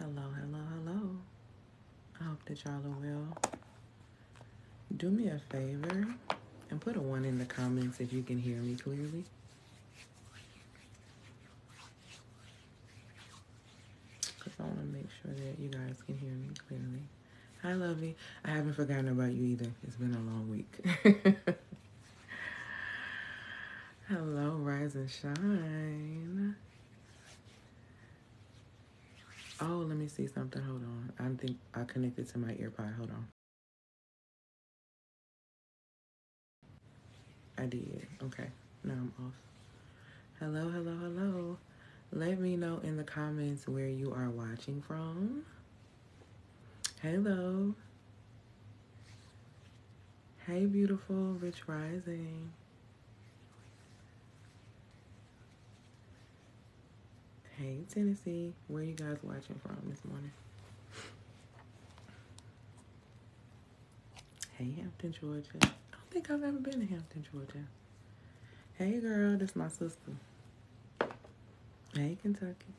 Hello, hello, hello. I hope that y'all are well. Do me a favor and put a 1 in the comments if you can hear me clearly. Because I want to make sure that you guys can hear me clearly. Hi, Lovey. I haven't forgotten about you either. It's been a long week. Hello, rise and shine. Oh, let me see something. Hold on. I think I connected to my earpod. Hold on. I did. Okay. Now I'm off. Hello, hello, hello. Let me know in the comments where you are watching from. Hello. Hey, beautiful, rich rising. Hey, Tennessee. Where you guys watching from this morning? Hey, Hampton, Georgia. I don't think I've ever been to Hampton, Georgia. Hey, girl, that's my sister. Hey, Kentucky.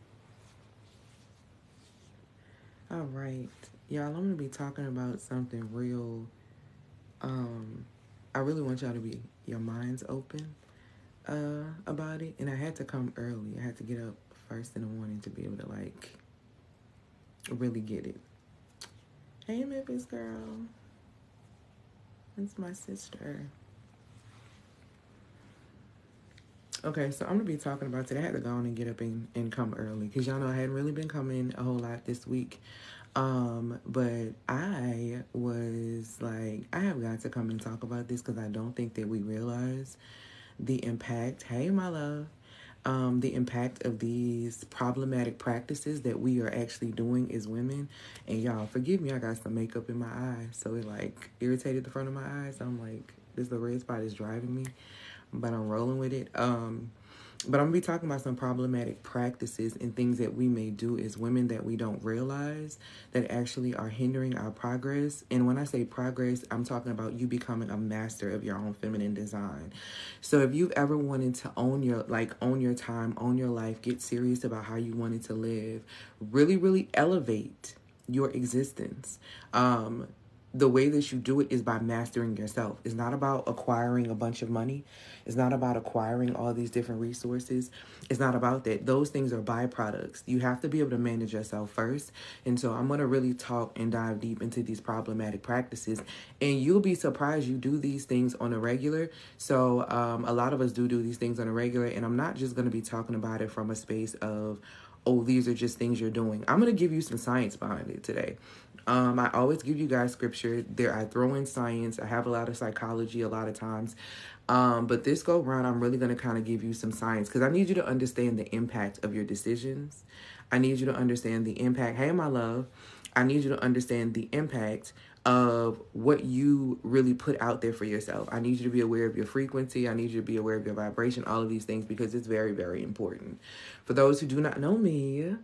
All right. Y'all, I'm going to be talking about something real. I really want y'all to be your minds open about it. And I had to come early. I had to get up first in the morning to be able to, really get it. Hey, Memphis girl. That's my sister. Okay, so I'm going to be talking about today. I had to go on and get up and come early because y'all know I hadn't really been coming a whole lot this week. But I was like, I have got to come and talk about this because I don't think that we realize the impact. Hey, my love. The impact of these problematic practices that we are actually doing as women. And y'all, forgive me, I got some makeup in my eyes, so it irritated the front of my eyes. I'm like, this the red spot is driving me, but I'm rolling with it. But I'm going to be talking about some problematic practices and things that we may do as women that we don't realize that actually are hindering our progress. And when I say progress, I'm talking about you becoming a master of your own feminine design. So if you've ever wanted to own your time, own your life, get serious about how you wanted to live, really, really elevate your existence. The way that you do it is by mastering yourself. It's not about acquiring a bunch of money. It's not about acquiring all these different resources. It's not about that. Those things are byproducts. You have to be able to manage yourself first. And so I'm going to really talk and dive deep into these problematic practices. And you'll be surprised you do these things on a regular. So a lot of us do these things on a regular. And I'm not just going to be talking about it from a space of, oh, these are just things you're doing. I'm going to give you some science behind it today. I always give you guys scripture. I throw in science. I have a lot of psychology a lot of times. But this go round, I'm really going to kind of give you some science because I need you to understand the impact of your decisions. I need you to understand the impact. Hey, my love. I need you to understand the impact of what you really put out there for yourself. I need you to be aware of your frequency. I need you to be aware of your vibration, all of these things, because it's very, very important. For those who do not know me,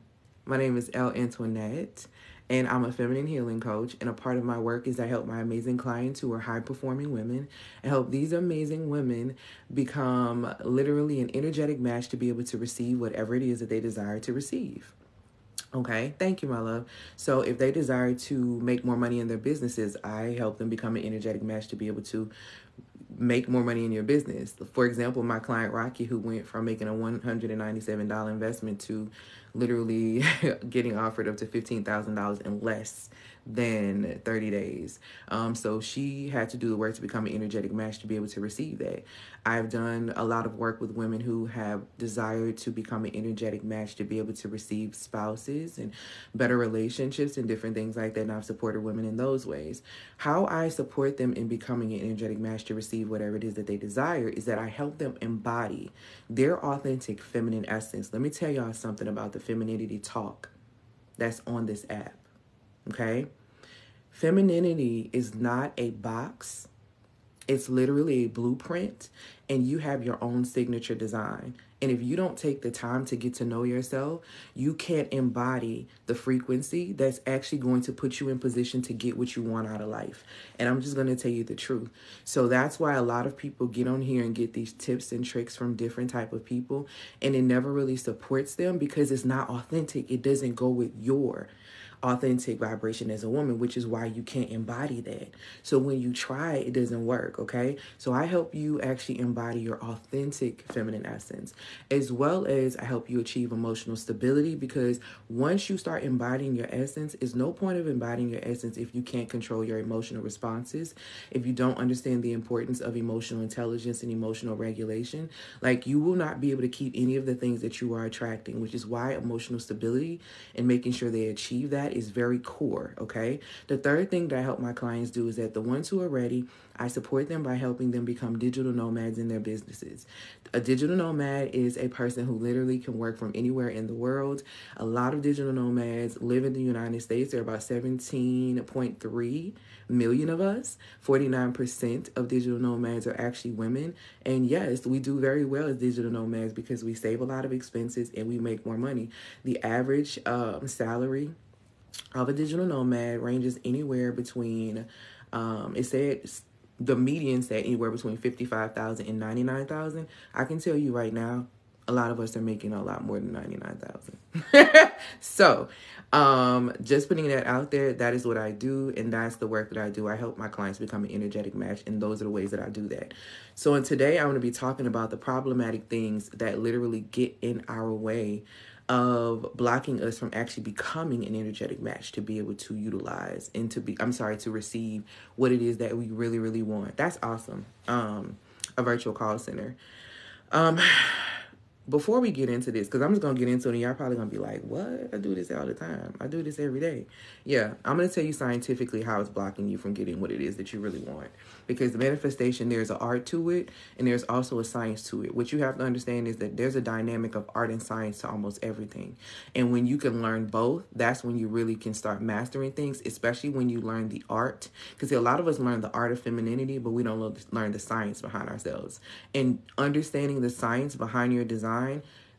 my name is L. Antoinette, and I'm a feminine healing coach. And a part of my work is I help my amazing clients who are high-performing women and help these amazing women become literally an energetic match to be able to receive whatever it is that they desire to receive. Okay, thank you, my love. So if they desire to make more money in their businesses, I help them become an energetic match to be able to make more money in your business. For example, my client Rocky, who went from making a $197 investment to literally getting offered up to $15,000 in less than 30 days. So she had to do the work to become an energetic match to be able to receive that. I've done a lot of work with women who have desired to become an energetic match to be able to receive spouses and better relationships and different things like that. And I've supported women in those ways. How I support them in becoming an energetic match to receive whatever it is that they desire is that I help them embody their authentic feminine essence. Let me tell y'all something about the femininity talk that's on this app. Okay? Femininity is not a box. It's literally a blueprint, and you have your own signature design. And if you don't take the time to get to know yourself, you can't embody the frequency that's actually going to put you in position to get what you want out of life. And I'm just going to tell you the truth. So that's why a lot of people get on here and get these tips and tricks from different type of people, and it never really supports them because it's not authentic. It doesn't go with your authentic vibration as a woman, which is why you can't embody that. So when you try, it doesn't work, okay? So I help you actually embody your authentic feminine essence, as well as I help you achieve emotional stability, because once you start embodying your essence, it's no point of embodying your essence if you can't control your emotional responses, if you don't understand the importance of emotional intelligence and emotional regulation. Like, you will not be able to keep any of the things that you are attracting, which is why emotional stability and making sure they achieve that is very core, okay? The third thing that I help my clients do is that the ones who are ready, I support them by helping them become digital nomads in their businesses. A digital nomad is a person who literally can work from anywhere in the world. A lot of digital nomads live in the United States. There are about 17.3 million of us. 49% of digital nomads are actually women. And yes, we do very well as digital nomads because we save a lot of expenses and we make more money. The average salary of a digital nomad ranges anywhere between, it said the median said anywhere between 55,000 and 99,000. I can tell you right now, a lot of us are making a lot more than 99,000. So, just putting that out there, that is what I do, and that's the work that I do. I help my clients become an energetic match, and those are the ways that I do that. So, and today I'm going to be talking about the problematic things that literally get in our way of blocking us from actually becoming an energetic match to be able to utilize and to receive what it is that we really, really want. That's awesome. A virtual call center. Before we get into this, because I'm just going to get into it and y'all probably going to be like, what? I do this all the time. I do this every day. Yeah, I'm going to tell you scientifically how it's blocking you from getting what it is that you really want. Because the manifestation, there's an art to it and there's also a science to it. What you have to understand is that there's a dynamic of art and science to almost everything. And when you can learn both, that's when you really can start mastering things, especially when you learn the art. Because a lot of us learn the art of femininity, but we don't learn the science behind ourselves. And understanding the science behind your design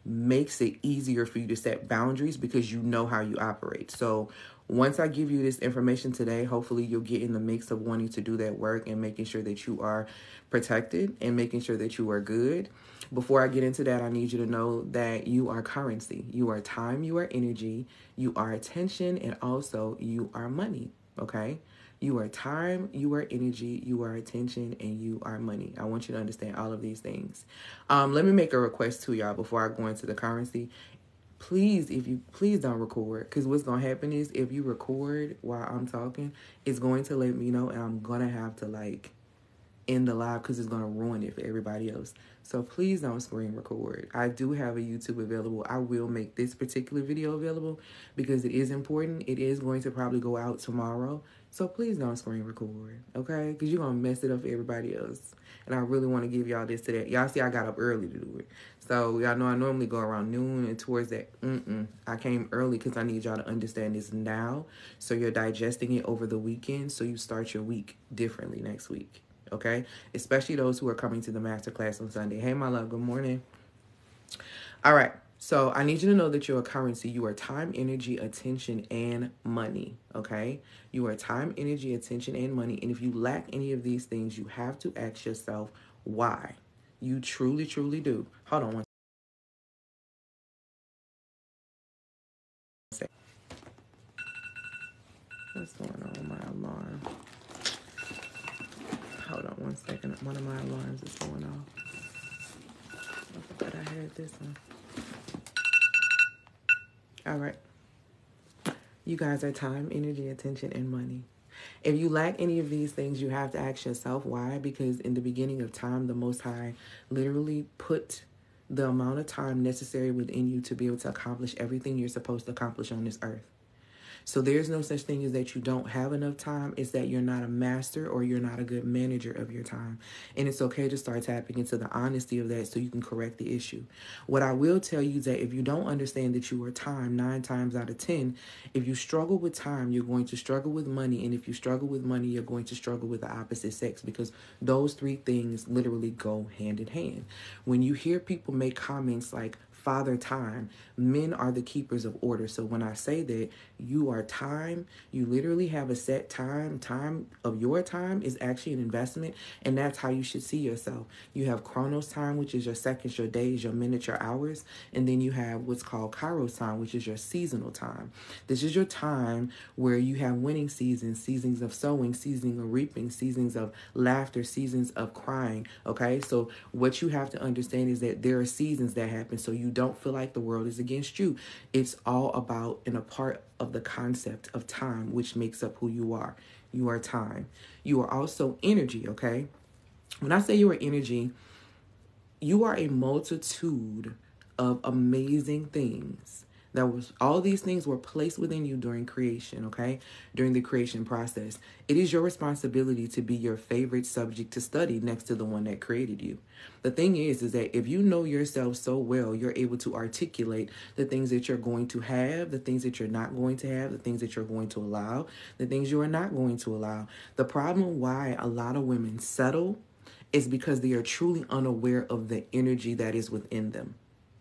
makes it easier for you to set boundaries because you know how you operate. So once I give you this information today, hopefully you'll get in the mix of wanting to do that work and making sure that you are protected and making sure that you are good. Before I get into that, I need you to know that you are currency. You are time, you are energy, you are attention, and also you are money, okay? You are time, you are energy, you are attention, and you are money. I want you to understand all of these things. Let me make a request to y'all before I go into the currency. Please don't record, because what's going to happen is if you record while I'm talking, it's going to let me know, and I'm going to have to end the live because it's going to ruin it for everybody else. So please don't screen record. I do have a YouTube available. I will make this particular video available because it is important. It is going to probably go out tomorrow. So please don't screen record, okay? Because you're going to mess it up for everybody else. And I really want to give y'all this today. Y'all see I got up early to do it. So y'all know I normally go around noon, and towards that, I came early because I need y'all to understand this now. So you're digesting it over the weekend so you start your week differently next week. Okay, especially those who are coming to the masterclass on Sunday. Hey, my love, good morning. All right, so I need you to know that you're a currency. You are time, energy, attention, and money. Okay, you are time, energy, attention, and money. And if you lack any of these things, you have to ask yourself why. You truly, truly do. Hold on one second. What's going on with my alarm? Hold on one second. One of my alarms is going off. I forgot I had this one. All right. You guys are time, energy, attention, and money. If you lack any of these things, you have to ask yourself why. Because in the beginning of time, the Most High literally put the amount of time necessary within you to be able to accomplish everything you're supposed to accomplish on this earth. So there's no such thing as that you don't have enough time. It's that you're not a master or you're not a good manager of your time. And it's okay to start tapping into the honesty of that so you can correct the issue. What I will tell you is that if you don't understand that you are time, 9 times out of 10, if you struggle with time, you're going to struggle with money. And if you struggle with money, you're going to struggle with the opposite sex, because those three things literally go hand in hand. When you hear people make comments like, Father Time, men are the keepers of order. So when I say that you are time, you literally have a set time. Time of your time is actually an investment, and that's how you should see yourself. You have Chronos time, which is your seconds, your days, your minutes, your hours, and then you have what's called Kairos time, which is your seasonal time. This is your time where you have winning seasons, seasons of sowing, seasons of reaping, seasons of laughter, seasons of crying. Okay, so what you have to understand is that there are seasons that happen, so you don't feel like the world is against you. It's all about and a part of the concept of time, which makes up who you are. You are time. You are also energy, okay? When I say you are energy, you are a multitude of amazing things. All these things were placed within you during creation, okay? During the creation process. It is your responsibility to be your favorite subject to study next to the one that created you. The thing is that if you know yourself so well, you're able to articulate the things that you're going to have, the things that you're not going to have, the things that you're going to allow, the things you are not going to allow. The problem why a lot of women settle is because they are truly unaware of the energy that is within them.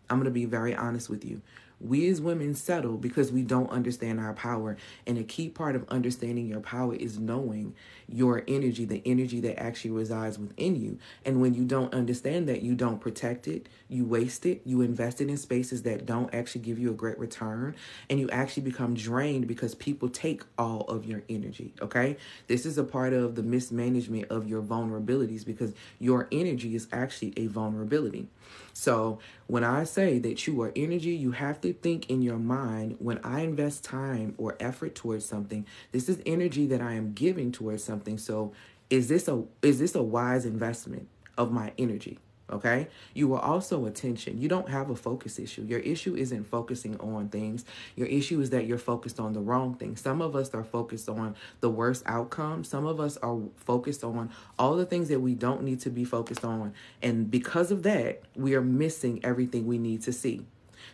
I'm going to be very honest with you. We as women settle because we don't understand our power. And a key part of understanding your power is knowing your energy, the energy that actually resides within you. And when you don't understand that, you don't protect it, you waste it, you invest it in spaces that don't actually give you a great return, and you actually become drained because people take all of your energy, okay? This is a part of the mismanagement of your vulnerabilities, because your energy is actually a vulnerability. So when I say that you are energy, you have to think in your mind, when I invest time or effort towards something, this is energy that I am giving towards something. So is this a wise investment of my energy? Okay. You are also attention. You don't have a focus issue. Your issue isn't focusing on things. Your issue is that you're focused on the wrong thing. Some of us are focused on the worst outcome. Some of us are focused on all the things that we don't need to be focused on. And because of that, we are missing everything we need to see.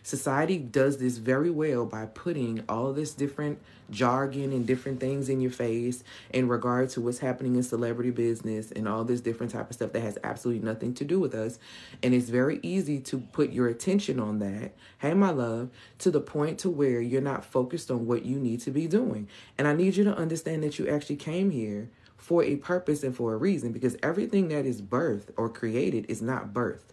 Society does this very well by putting all this different jargon and different things in your face in regard to what's happening in celebrity business and all this different type of stuff that has absolutely nothing to do with us. And it's very easy to put your attention on that, hey, my love, to the point to where you're not focused on what you need to be doing. And I need you to understand that you actually came here for a purpose and for a reason, because everything that is birthed or created is not birthed.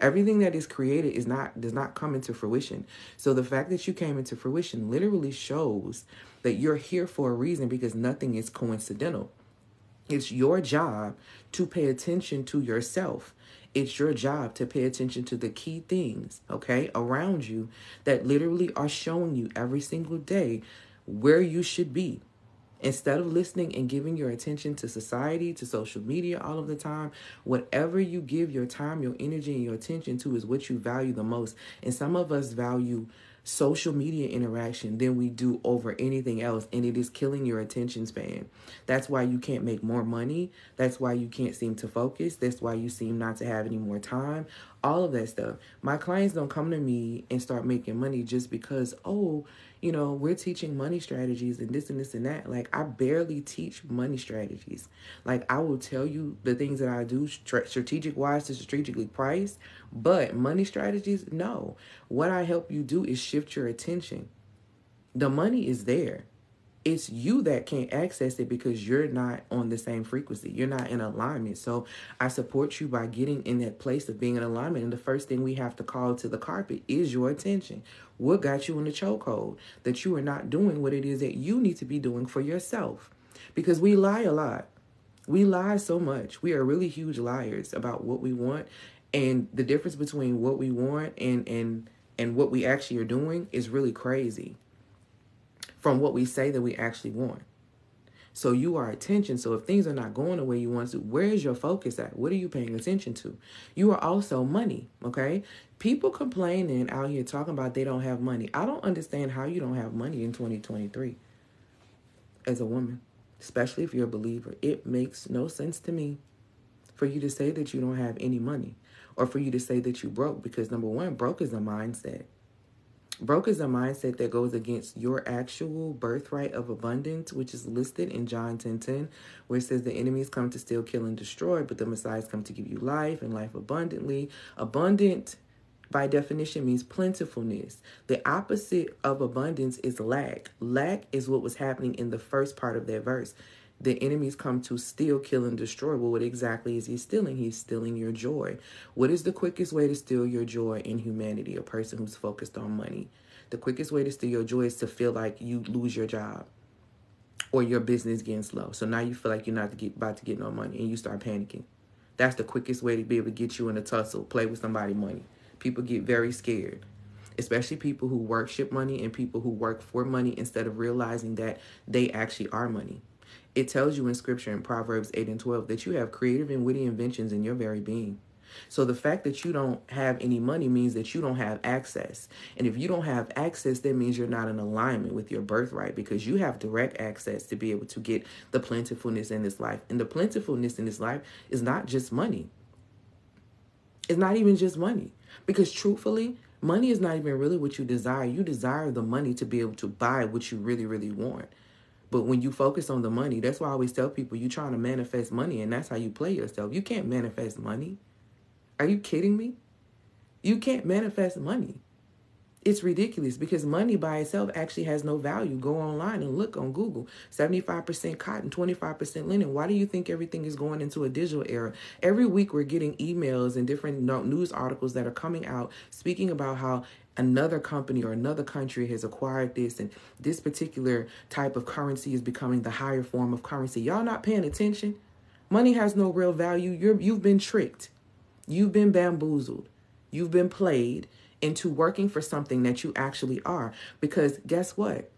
Everything that is created does not come into fruition. So the fact that you came into fruition literally shows that you're here for a reason, because nothing is coincidental. It's your job to pay attention to yourself. It's your job to pay attention to the key things, okay, around you that literally are showing you every single day where you should be. Instead of listening and giving your attention to society, to social media all of the time, whatever you give your time, your energy, and your attention to is what you value the most. And some of us value social media interaction than we do over anything else, and it is killing your attention span. That's why you can't make more money. That's why you can't seem to focus. That's why you seem not to have any more time. All of that stuff. My clients don't come to me and start making money just because, we're teaching money strategies and this and this and that. Like, I barely teach money strategies. Like, I will tell you the things that I do strategic wise to strategically price, but money strategies, no. What I help you do is shift your attention. The money is there. It's you that can't access it because you're not on the same frequency. You're not in alignment. So I support you by getting in that place of being in alignment. And the first thing we have to call to the carpet is your attention. What got you in the chokehold? That you are not doing what it is that you need to be doing for yourself. Because we lie a lot. We lie so much. We are really huge liars about what we want. And the difference between what we want and what we actually are doing is really crazy from what we say that we actually want. So you are attention. So if things are not going the way you want to, where is your focus at? What are you paying attention to? You are also money, okay? People complaining out here talking about they don't have money. I don't understand how you don't have money in 2023 as a woman, especially if you're a believer. It makes no sense to me for you to say that you don't have any money or for you to say that you broke, because number one, broke is a mindset. Broke is a mindset that goes against your actual birthright of abundance, which is listed in John 10:10, where it says the enemies come to steal, kill, and destroy, but the Messiahs come to give you life and life abundantly. Abundant, by definition, means plentifulness. The opposite of abundance is lack. Lack is what was happening in the first part of that verse. The enemies come to steal, kill, and destroy. Well, what exactly is he stealing? He's stealing your joy. What is the quickest way to steal your joy in humanity? A person who's focused on money. The quickest way to steal your joy is to feel like you lose your job or your business getting slow. So now you feel like you're not about to get no money and you start panicking. That's the quickest way to be able to get you in a tussle, play with somebody's money. People get very scared, especially people who worship money and people who work for money instead of realizing that they actually are money. It tells you in scripture in Proverbs 8:12 that you have creative and witty inventions in your very being. So the fact that you don't have any money means that you don't have access. And if you don't have access, that means you're not in alignment with your birthright, because you have direct access to be able to get the plentifulness in this life. And the plentifulness in this life is not just money. It's not even just money, because truthfully, money is not even really what you desire. You desire the money to be able to buy what you really, really want. But when you focus on the money, that's why I always tell people you're trying to manifest money, and that's how you play yourself. You can't manifest money. Are you kidding me? You can't manifest money. It's ridiculous, because money by itself actually has no value. Go online and look on Google. 75% cotton, 25% linen. Why do you think everything is going into a digital era? Every week we're getting emails and different news articles that are coming out speaking about how another company or another country has acquired this, and this particular type of currency is becoming the higher form of currency. Y'all not paying attention? Money has no real value. You've been tricked. You've been bamboozled. You've been played into working for something that you actually are. Because guess what?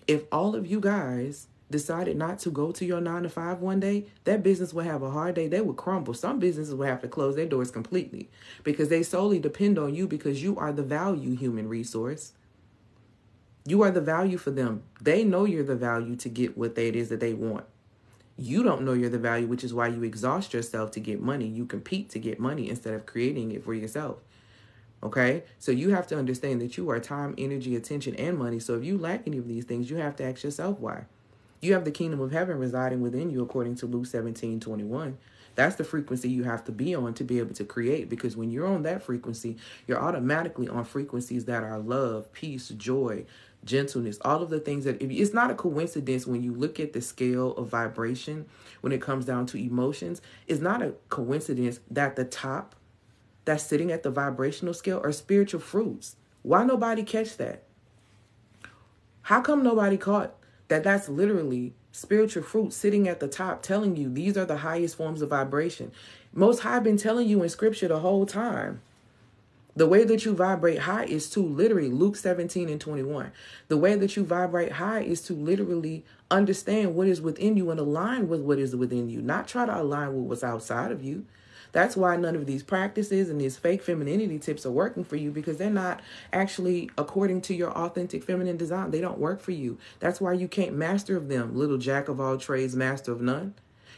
If all of you guys decided not to go to your 9 to 5 one day, that business would have a hard day. They would crumble. Some businesses would have to close their doors completely because they solely depend on you, because you are the value human resource. You are the value for them. They know you're the value to get what it is that they want. You don't know you're the value, which is why you exhaust yourself to get money. You compete to get money instead of creating it for yourself. Okay? So you have to understand that you are time, energy, attention, and money. So if you lack any of these things, you have to ask yourself why. You have the kingdom of heaven residing within you, according to Luke 17:21. That's the frequency you have to be on to be able to create, because when you're on that frequency, you're automatically on frequencies that are love, peace, joy, gentleness, all of the things that it's not a coincidence when you look at the scale of vibration when it comes down to emotions. It's not a coincidence that the top that's sitting at the vibrational scale are spiritual fruits. Why nobody catch that? How come nobody caught that? That's literally spiritual fruit sitting at the top, telling you these are the highest forms of vibration. Most High been telling you in scripture the whole time. The way that you vibrate high is to literally, Luke 17:21. The way that you vibrate high is to literally understand what is within you and align with what is within you, not try to align with what's outside of you. That's why none of these practices and these fake femininity tips are working for you, because they're not actually according to your authentic feminine design. They don't work for you. That's why you can't master of them. Little jack of all trades, master of none.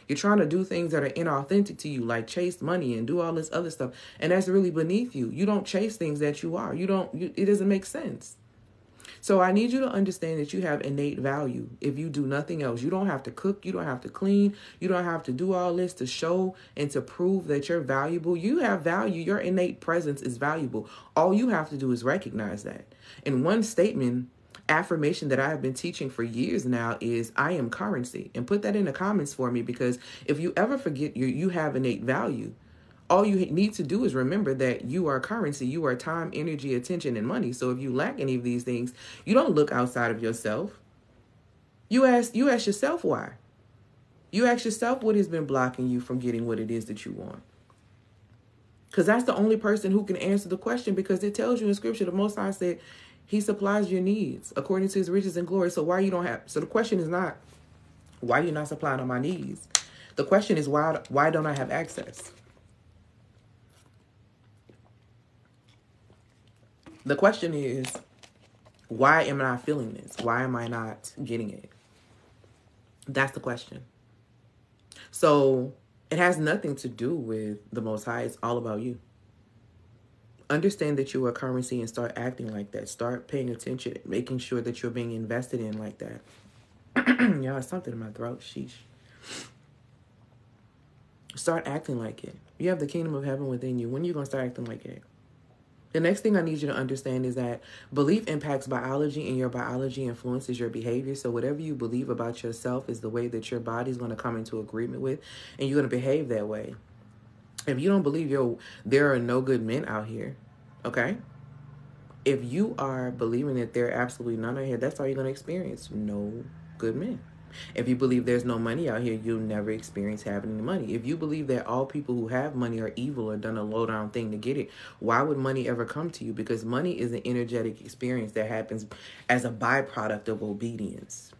You're trying to do things that are inauthentic to you, like chase money and do all this other stuff. And that's really beneath you. You don't chase things that you are. It doesn't make sense. So I need you to understand that you have innate value if you do nothing else. You don't have to cook. You don't have to clean. You don't have to do all this to show and to prove that you're valuable. You have value. Your innate presence is valuable. All you have to do is recognize that. And one statement, affirmation that I have been teaching for years now is I am currency. And put that in the comments for me, because if you ever forget you have innate value, all you need to do is remember that you are currency. You are time, energy, attention, and money. So if you lack any of these things, you don't look outside of yourself. You ask yourself why. You ask yourself what has been blocking you from getting what it is that you want. Because that's the only person who can answer the question, because it tells you in scripture, the Most High said he supplies your needs according to his riches and glory. So why you don't have? So the question is not Why are you not supplying on my needs? The question is, why don't I have access? The question is, why am I not feeling this? Why am I not getting it? That's the question. So it has nothing to do with the Most High. It's all about you. Understand that you are currency and start acting like that. Start paying attention, making sure that you're being invested in like that. Y'all, it's something in my throat. Sheesh. Start acting like it. You have the kingdom of heaven within you. When are you going to start acting like it? The next thing I need you to understand is that belief impacts biology, and your biology influences your behavior. So whatever you believe about yourself is the way that your body's going to come into agreement with, and you're going to behave that way. If you don't believe there are no good men out here, okay? If you are believing that there are absolutely none out here, that's all you're going to experience. No good men. If you believe there's no money out here, you'll never experience having any money. If you believe that all people who have money are evil or done a low down thing to get it, why would money ever come to you? Because money is an energetic experience that happens as a byproduct of obedience.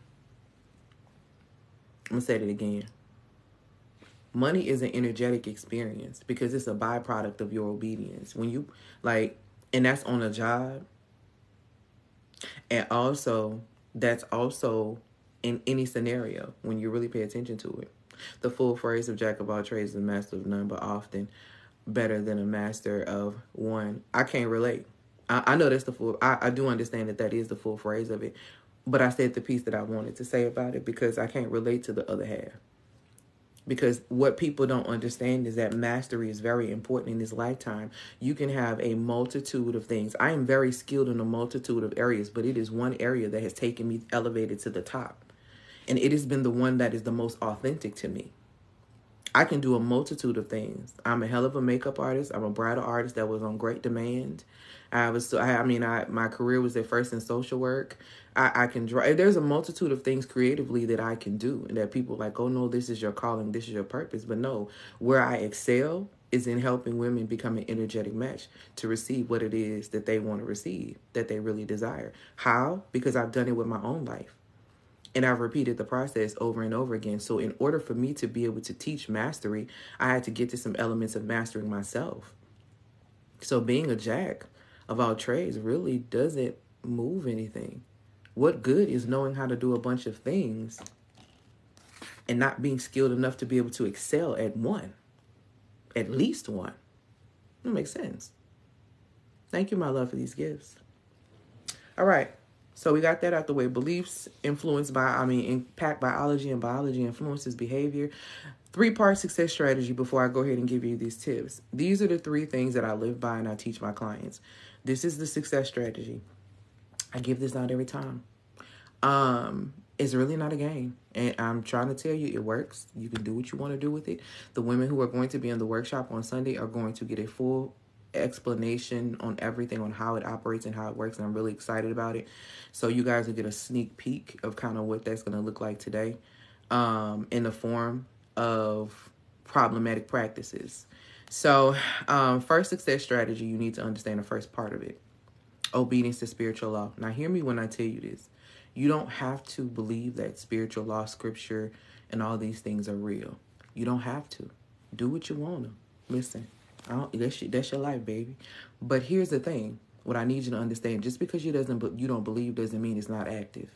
I'm going to say it again. Money is an energetic experience because it's a byproduct of your obedience. When you and that's on a job. And also, that's also in any scenario when you really pay attention to it. The full phrase of jack of all trades is a master of none, but often better than a master of one. I can't relate. I know that's the full, I do understand that is the full phrase of it, but I said the piece that I wanted to say about it because I can't relate to the other half. Because what people don't understand is that mastery is very important in this lifetime. You can have a multitude of things. I am very skilled in a multitude of areas, but it is one area that has taken me elevated to the top. And it has been the one that is the most authentic to me. I can do a multitude of things. I'm a hell of a makeup artist. I'm a bridal artist that was on great demand. My career was at first in social work. I can draw. There's a multitude of things creatively that I can do, and that people like, oh no, this is your calling, this is your purpose. But no, where I excel is in helping women become an energetic match to receive what it is that they want to receive, that they really desire. How? Because I've done it with my own life. And I've repeated the process over and over again. So in order for me to be able to teach mastery, I had to get to some elements of mastering myself. So being a jack of all trades really doesn't move anything. What good is knowing how to do a bunch of things and not being skilled enough to be able to excel at one? At least one. That makes sense. Thank you, my love, for these gifts. All right. So we got that out the way. Beliefs impact biology, and biology influences behavior. 3-part success strategy before I go ahead and give you these tips. These are the 3 things that I live by and I teach my clients. This is the success strategy. I give this out every time. It's really not a game. And I'm trying to tell you, it works. You can do what you want to do with it. The women who are going to be in the workshop on Sunday are going to get a full explanation on everything, on how it operates and how it works, and I'm really excited about it. So you guys will get a sneak peek of kind of what that's going to look like today, in the form of problematic practices. So first success strategy, you need to understand the first part of it: obedience to spiritual law. Now hear me when I tell you this. You don't have to believe that spiritual law, scripture, and all these things are real. You don't have to. Do what you want to. Listen, that's your life, baby. But here's the thing. What I need you to understand, just because you don't believe doesn't mean it's not active.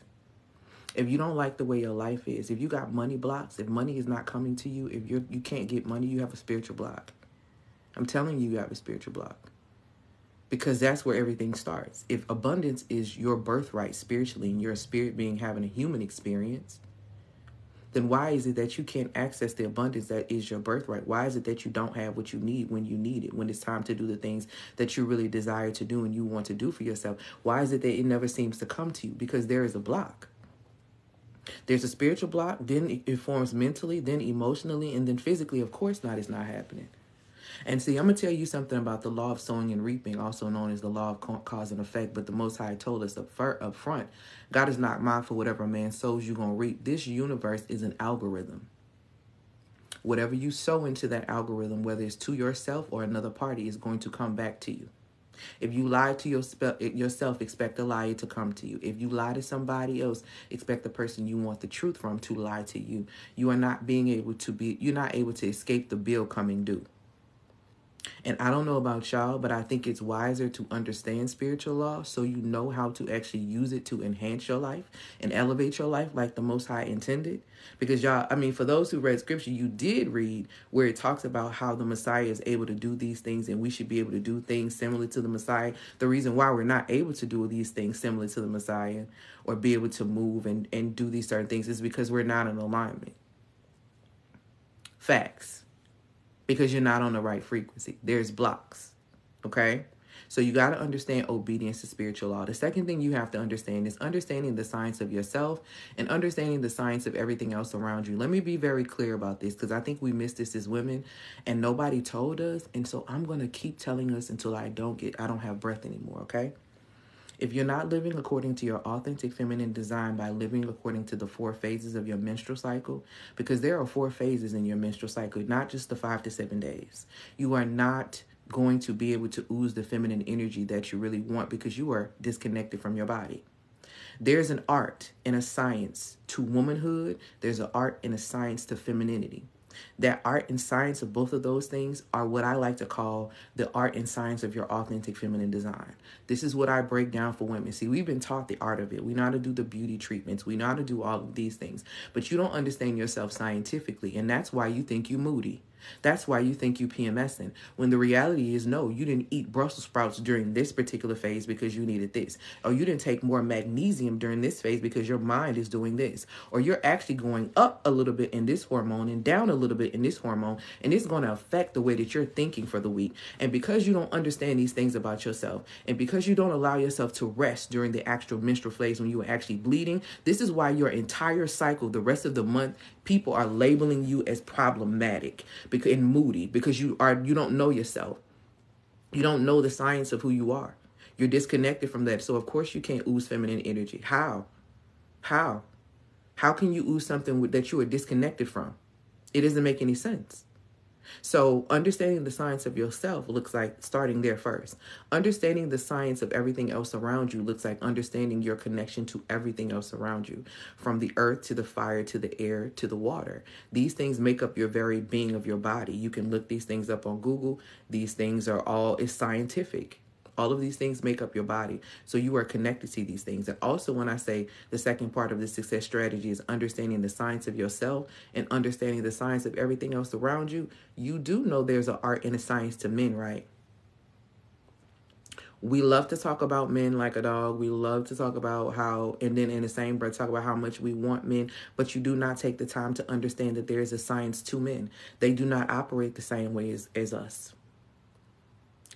If you don't like the way your life is, if you got money blocks, if money is not coming to you, if you can't get money, you have a spiritual block. I'm telling you, you have a spiritual block. Because that's where everything starts. If abundance is your birthright spiritually, and you're a spirit being having a human experience, then why is it that you can't access the abundance that is your birthright? Why is it that you don't have what you need when you need it, when it's time to do the things that you really desire to do and you want to do for yourself? Why is it that it never seems to come to you? Because there is a block. There's a spiritual block, then it forms mentally, then emotionally, and then physically. Of course not, it's not happening. And see, I'm going to tell you something about the law of sowing and reaping, also known as the law of cause and effect. But the Most High told us up front, God is not mindful whatever a man sows, you're going to reap. This universe is an algorithm. Whatever you sow into that algorithm, whether it's to yourself or another party, is going to come back to you. If you lie to yourself, expect a liar to come to you. If you lie to somebody else, expect the person you want the truth from to lie to you. You're not able to escape the bill coming due. And I don't know about y'all, but I think it's wiser to understand spiritual law so you know how to actually use it to enhance your life and elevate your life like the Most High intended. Because y'all, for those who read scripture, you did read where it talks about how the Messiah is able to do these things and we should be able to do things similar to the Messiah. The reason why we're not able to do these things similar to the Messiah or be able to move and do these certain things is because we're not in alignment. Facts. Because you're not on the right frequency. There's blocks. Okay? So you got to understand obedience to spiritual law. The second thing you have to understand is understanding the science of yourself and understanding the science of everything else around you. Let me be very clear about this because I think we miss this as women and nobody told us. And so I'm going to keep telling us until I don't have breath anymore. Okay? If you're not living according to your authentic feminine design by living according to the 4 phases of your menstrual cycle, because there are 4 phases in your menstrual cycle, not just the 5 to 7 days, you are not going to be able to ooze the feminine energy that you really want because you are disconnected from your body. There's an art and a science to womanhood. There's an art and a science to femininity. That art and science of both of those things are what I like to call the art and science of your authentic feminine design. This is what I break down for women. See, we've been taught the art of it. We know how to do the beauty treatments. We know how to do all of these things. But you don't understand yourself scientifically. And that's why you think you're moody. That's why you think you PMSing. When the reality is, no, you didn't eat Brussels sprouts during this particular phase because you needed this. Or you didn't take more magnesium during this phase because your mind is doing this. Or you're actually going up a little bit in this hormone and down a little bit in this hormone. And it's going to affect the way that you're thinking for the week. And because you don't understand these things about yourself, and because you don't allow yourself to rest during the actual menstrual phase when you are actually bleeding, this is why your entire cycle, the rest of the month, people are labeling you as problematic and moody because you don't know yourself. You don't know the science of who you are. You're disconnected from that. So of course you can't ooze feminine energy. How can you ooze something that you are disconnected from? It doesn't make any sense. So understanding the science of yourself looks like starting there first. Understanding the science of everything else around you looks like understanding your connection to everything else around you, from the earth to the fire to the air to the water. These things make up your very being of your body. You can look these things up on Google. These things is scientific. All of these things make up your body. So you are connected to these things. And also when I say the second part of the success strategy is understanding the science of yourself and understanding the science of everything else around you, you do know there's an art and a science to men, right? We love to talk about men like a dog. We love to talk about how, and then in the same breath, talk about how much we want men, but you do not take the time to understand that there is a science to men. They do not operate the same way as us.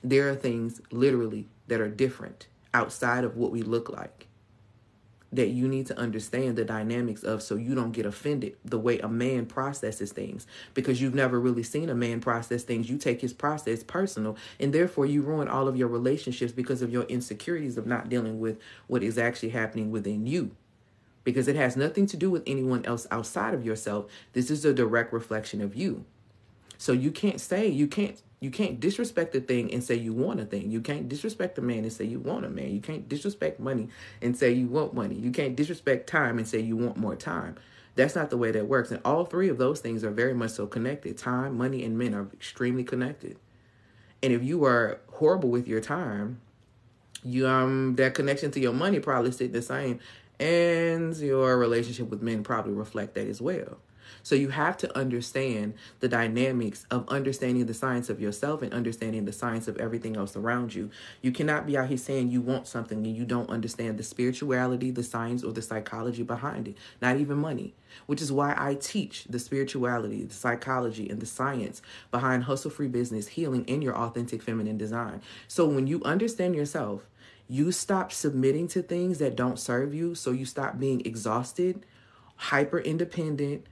There are things literally that are different outside of what we look like that you need to understand the dynamics of so you don't get offended the way a man processes things, because you've never really seen a man process things. You take his process personal, and therefore you ruin all of your relationships because of your insecurities of not dealing with what is actually happening within you, because it has nothing to do with anyone else outside of yourself. This is a direct reflection of you. So you can't disrespect a thing and say you want a thing. You can't disrespect a man and say you want a man. You can't disrespect money and say you want money. You can't disrespect time and say you want more time. That's not the way that works. And all 3 of those things are very much so connected. Time, money, and men are extremely connected. And if you are horrible with your time, that connection to your money probably stayed the same. And your relationship with men probably reflect that as well. So you have to understand the dynamics of understanding the science of yourself and understanding the science of everything else around you. You cannot be out here saying you want something and you don't understand the spirituality, the science, or the psychology behind it. Not even money, which is why I teach the spirituality, the psychology, and the science behind hustle-free business, healing, and your authentic feminine design. So when you understand yourself, you stop submitting to things that don't serve you. So you stop being exhausted, hyper independent,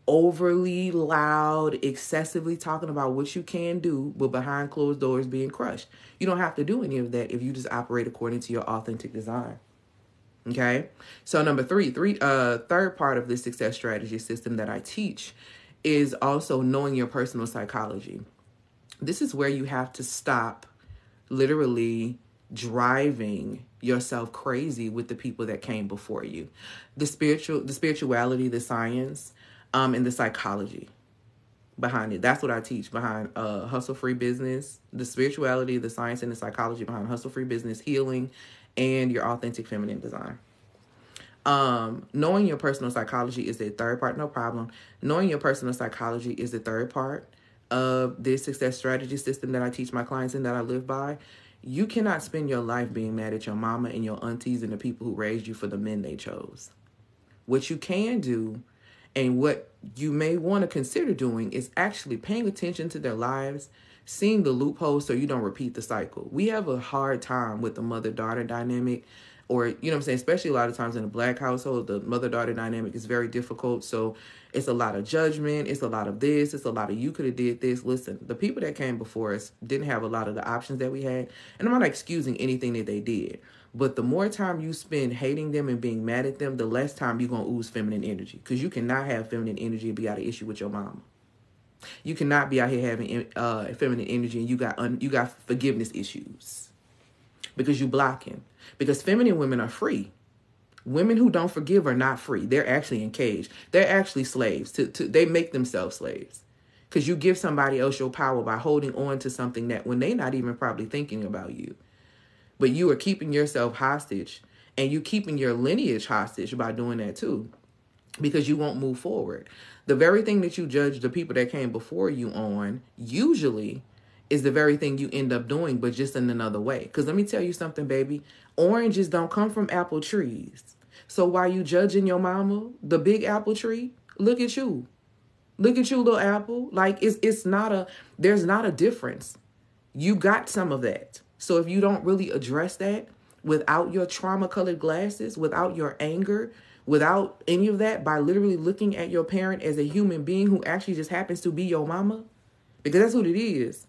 overly loud, excessively talking about what you can do, but behind closed doors being crushed. You don't have to do any of that if you just operate according to your authentic design. Okay? So number 3, third part of the success strategy system that I teach is also knowing your personal psychology. This is where you have to stop literally driving yourself crazy with the people that came before you. The spirituality, the science, and the psychology behind it. That's what I teach behind hustle-free business, the spirituality, the science, and the psychology behind hustle-free business, healing, and your authentic feminine design. Knowing your personal psychology is the third part, no problem. Knowing your personal psychology is the third part of this success strategy system that I teach my clients and that I live by. You cannot spend your life being mad at your mama and your aunties and the people who raised you for the men they chose. What you can do, and what you may want to consider doing, is actually paying attention to their lives, seeing the loopholes so you don't repeat the cycle. We have a hard time with the mother-daughter dynamic, or, you know what I'm saying, especially a lot of times in a Black household, the mother-daughter dynamic is very difficult. So it's a lot of judgment. It's a lot of this. It's a lot of you could have did this. Listen, the people that came before us didn't have a lot of the options that we had. And I'm not excusing anything that they did. But the more time you spend hating them and being mad at them, the less time you're going to ooze feminine energy. Because you cannot have feminine energy and be out of issue with your mama. You cannot be out here having feminine energy and you got forgiveness issues. Because you blocking. Because feminine women are free. Women who don't forgive are not free. They're actually in cage. They're actually slaves. They make themselves slaves. Because you give somebody else your power by holding on to something that when they're not even probably thinking about you. But you are keeping yourself hostage, and you keeping your lineage hostage by doing that too, because you won't move forward. The very thing that you judge the people that came before you on usually is the very thing you end up doing, but just in another way. Because let me tell you something, baby. Oranges don't come from apple trees. So while you judging your mama, the big apple tree, look at you. Look at you, little apple. Like, there's not a difference. You got some of that. So if you don't really address that without your trauma-colored glasses, without your anger, without any of that, by literally looking at your parent as a human being who actually just happens to be your mama, because that's what it is.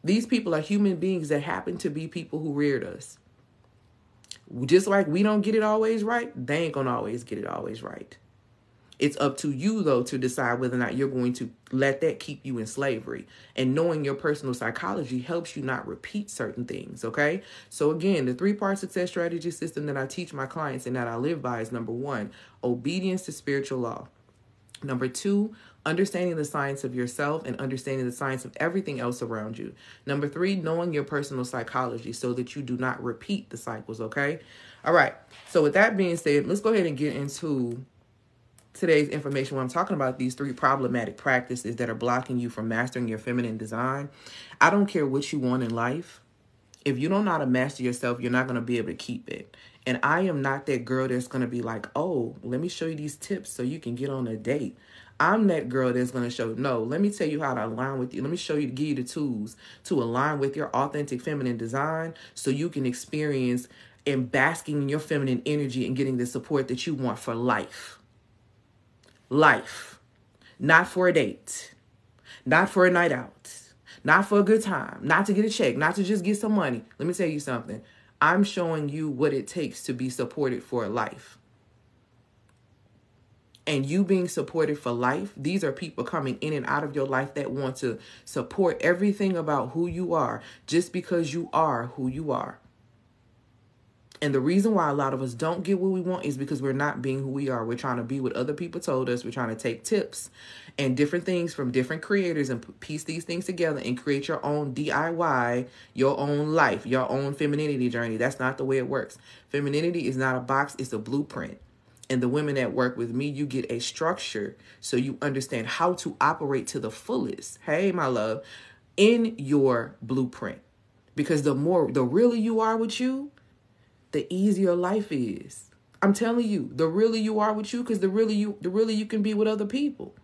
These people are human beings that happen to be people who reared us. Just like we don't get it always right, they ain't gonna always get it always right. It's up to you, though, to decide whether or not you're going to let that keep you in slavery. And knowing your personal psychology helps you not repeat certain things, okay? So again, the 3-part success strategy system that I teach my clients and that I live by is: number 1, obedience to spiritual law. Number 2, understanding the science of yourself and understanding the science of everything else around you. Number 3, knowing your personal psychology so that you do not repeat the cycles, okay? All right. So with that being said, let's go ahead and get into today's information when I'm talking about these 3 problematic practices that are blocking you from mastering your feminine design. I don't care what you want in life. If you don't know how to master yourself, you're not going to be able to keep it. And I am not that girl that's going to be like, oh, let me show you these tips so you can get on a date. I'm that girl that's going to show, no, let me tell you how to align with you. Let me show you, give you the tools to align with your authentic feminine design so you can experience and basking in your feminine energy and getting the support that you want for life. Life, not for a date, not for a night out, not for a good time, not to get a check, not to just get some money. Let me tell you something. I'm showing you what it takes to be supported for life. And you being supported for life, these are people coming in and out of your life that want to support everything about who you are just because you are who you are. And the reason why a lot of us don't get what we want is because we're not being who we are. We're trying to be what other people told us. We're trying to take tips and different things from different creators and piece these things together and create your own DIY, your own life, your own femininity journey. That's not the way it works. Femininity is not a box. It's a blueprint. And the women that work with me, you get a structure so you understand how to operate to the fullest. Hey, my love, in your blueprint. Because the realer you are with you, the easier life is. I'm telling you, the realer you are with you, because the realer you can be with other people.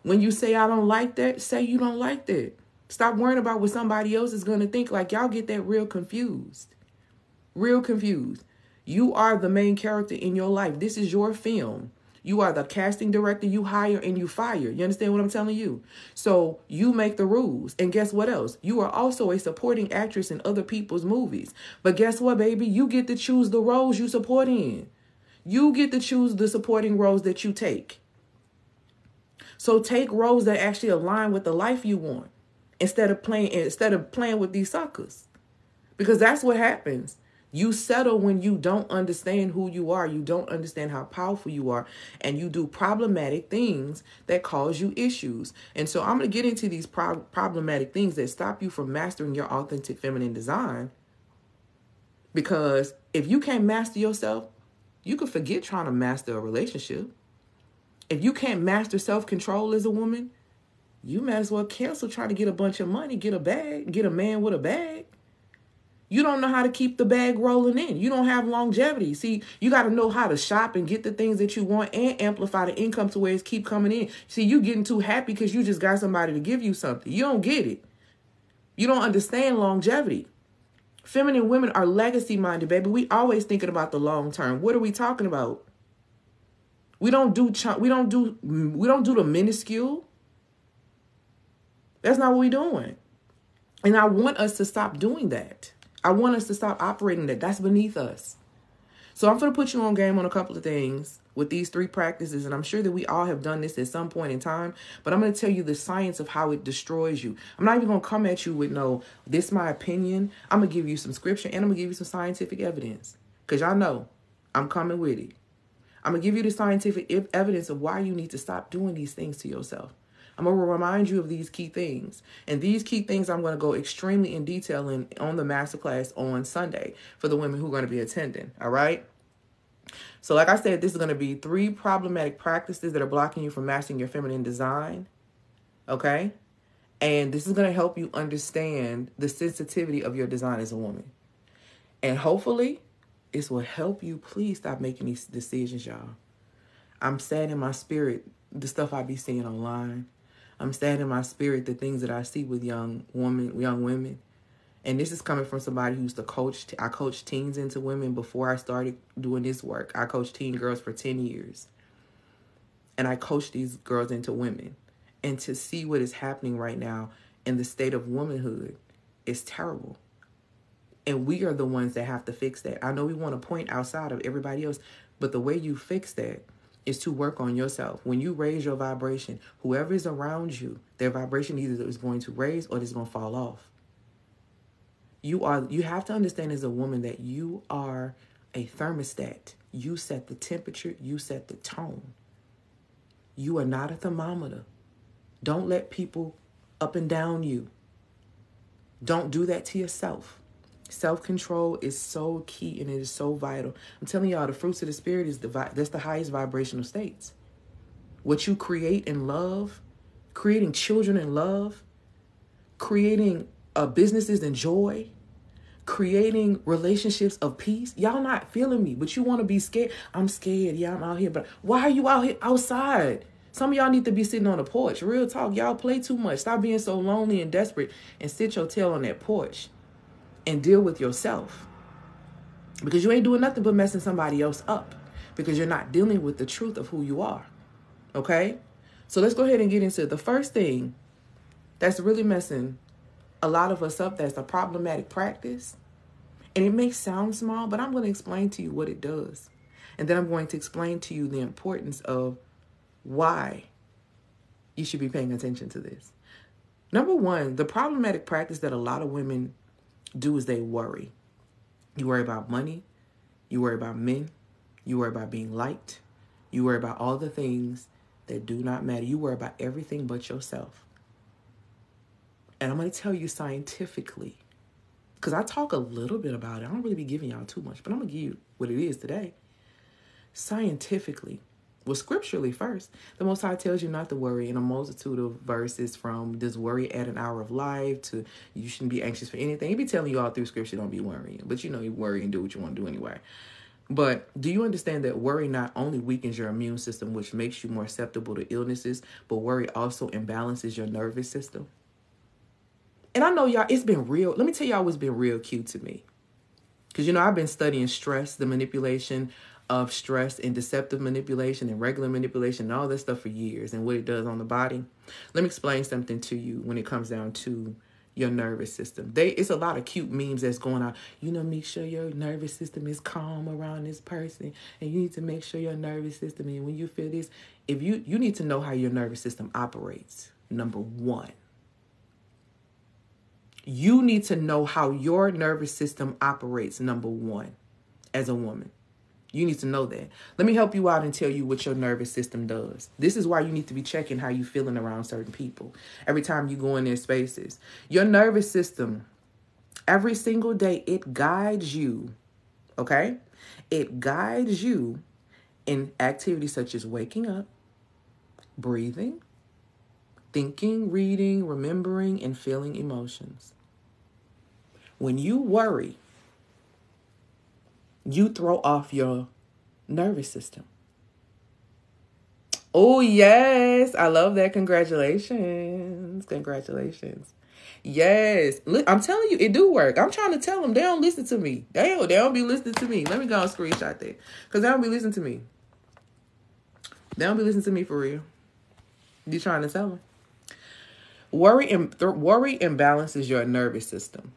When you say, I don't like that, say you don't like that. Stop worrying about what somebody else is going to think. Like, y'all get that real confused. Real confused. You are the main character in your life. This is your film. You are the casting director. You hire and you fire. You understand what I'm telling you? So you make the rules. And guess what else? You are also a supporting actress in other people's movies. But guess what, baby? You get to choose the roles you support in. You get to choose the supporting roles that you take. So take roles that actually align with the life you want instead of playing with these suckers. Because that's what happens. You settle when you don't understand who you are. You don't understand how powerful you are. And you do problematic things that cause you issues. And so I'm going to get into these problematic things that stop you from mastering your authentic feminine design. Because if you can't master yourself, you can forget trying to master a relationship. If you can't master self-control as a woman, you might as well cancel trying to get a bunch of money, get a bag, get a man with a bag. You don't know how to keep the bag rolling in. You don't have longevity. See, you got to know how to shop and get the things that you want and amplify the income to where it's keep coming in. See, you getting too happy because you just got somebody to give you something. You don't get it. You don't understand longevity. Feminine women are legacy minded, baby. We always thinking about the long term. What are we talking about? We don't do the minuscule. That's not what we're doing. And I want us to stop doing that. I want us to stop operating that. That's beneath us. So I'm going to put you on game on a couple of things with these 3 practices. And I'm sure that we all have done this at some point in time. But I'm going to tell you the science of how it destroys you. I'm not even going to come at you with this my opinion. I'm going to give you some scripture and I'm going to give you some scientific evidence. Because y'all know I'm coming with it. I'm going to give you the scientific evidence of why you need to stop doing these things to yourself. I'm going to remind you of these key things. And these key things I'm going to go extremely in detail on the masterclass on Sunday for the women who are going to be attending. All right? So like I said, this is going to be 3 problematic practices that are blocking you from mastering your feminine design. Okay? And this is going to help you understand the sensitivity of your design as a woman. And hopefully, this will help you please stop making these decisions, y'all. I'm sad in my spirit, the stuff I be seeing online. I'm sad in my spirit, the things that I see with young women. And this is coming from somebody who used to coach. I coached teens into women before I started doing this work. I coached teen girls for 10 years. And I coached these girls into women. And to see what is happening right now in the state of womanhood is terrible. And we are the ones that have to fix that. I know we want to point outside of everybody else, but the way you fix that is to work on yourself. When you raise your vibration, whoever is around you, their vibration either is going to raise or it's going to fall off. You have to understand as a woman that you are a thermostat. You set the temperature, you set the tone. You are not a thermometer. Don't let people up and down you. Don't do that to yourself. Self-control is so key and it is so vital. I'm telling y'all, the fruits of the spirit that's the highest vibrational states. What you create in love, creating children in love, creating businesses in joy, creating relationships of peace. Y'all not feeling me, but you want to be scared. I'm scared. Yeah, I'm out here. But why are you out here outside? Some of y'all need to be sitting on the porch. Real talk. Y'all play too much. Stop being so lonely and desperate and sit your tail on that porch. And deal with yourself. Because you ain't doing nothing but messing somebody else up. Because you're not dealing with the truth of who you are. Okay? So let's go ahead and get into the first thing that's really messing a lot of us up. That's a problematic practice. And it may sound small, but I'm going to explain to you what it does. And then I'm going to explain to you the importance of why you should be paying attention to this. Number 1, the problematic practice that a lot of women do is they worry. You worry about money. You worry about men. You worry about being liked. You worry about all the things that do not matter. You worry about everything but yourself. And I'm going to tell you scientifically, because I talk a little bit about it. I don't really be giving y'all too much, but I'm going to give you what it is today. Scientifically, well, scripturally first, the Most High tells you not to worry in a multitude of verses, from does worry add an hour of life to you shouldn't be anxious for anything. He be telling you all through scripture, don't be worrying. But you worry and do what you want to do anyway. But do you understand that worry not only weakens your immune system, which makes you more susceptible to illnesses, but worry also imbalances your nervous system? And I know y'all, it's been real. Let me tell y'all what's been real cute to me. Because, I've been studying stress, the manipulation of stress and deceptive manipulation and regular manipulation and all this stuff for years and what it does on the body. Let me explain something to you when it comes down to your nervous system. It's a lot of cute memes that's going on. Make sure your nervous system is calm around this person. And you need to make sure your nervous system, and when you feel this, if you need to know how your nervous system operates. Number 1. You need to know how your nervous system operates, number one, as a woman. You need to know that. Let me help you out and tell you what your nervous system does. This is why you need to be checking how you feeling around certain people every time you go in their spaces. Your nervous system, every single day, it guides you, okay? It guides you in activities such as waking up, breathing, thinking, reading, remembering, and feeling emotions. When you worry, you throw off your nervous system. Oh, yes. I love that. Congratulations. Congratulations. Yes. Look, I'm telling you, it do work. I'm trying to tell them. They don't listen to me. They don't be listening to me. Let me go and screenshot that. Because they don't be listening to me. They don't be listening to me for real. You trying to tell them. Worry imbalances your nervous system.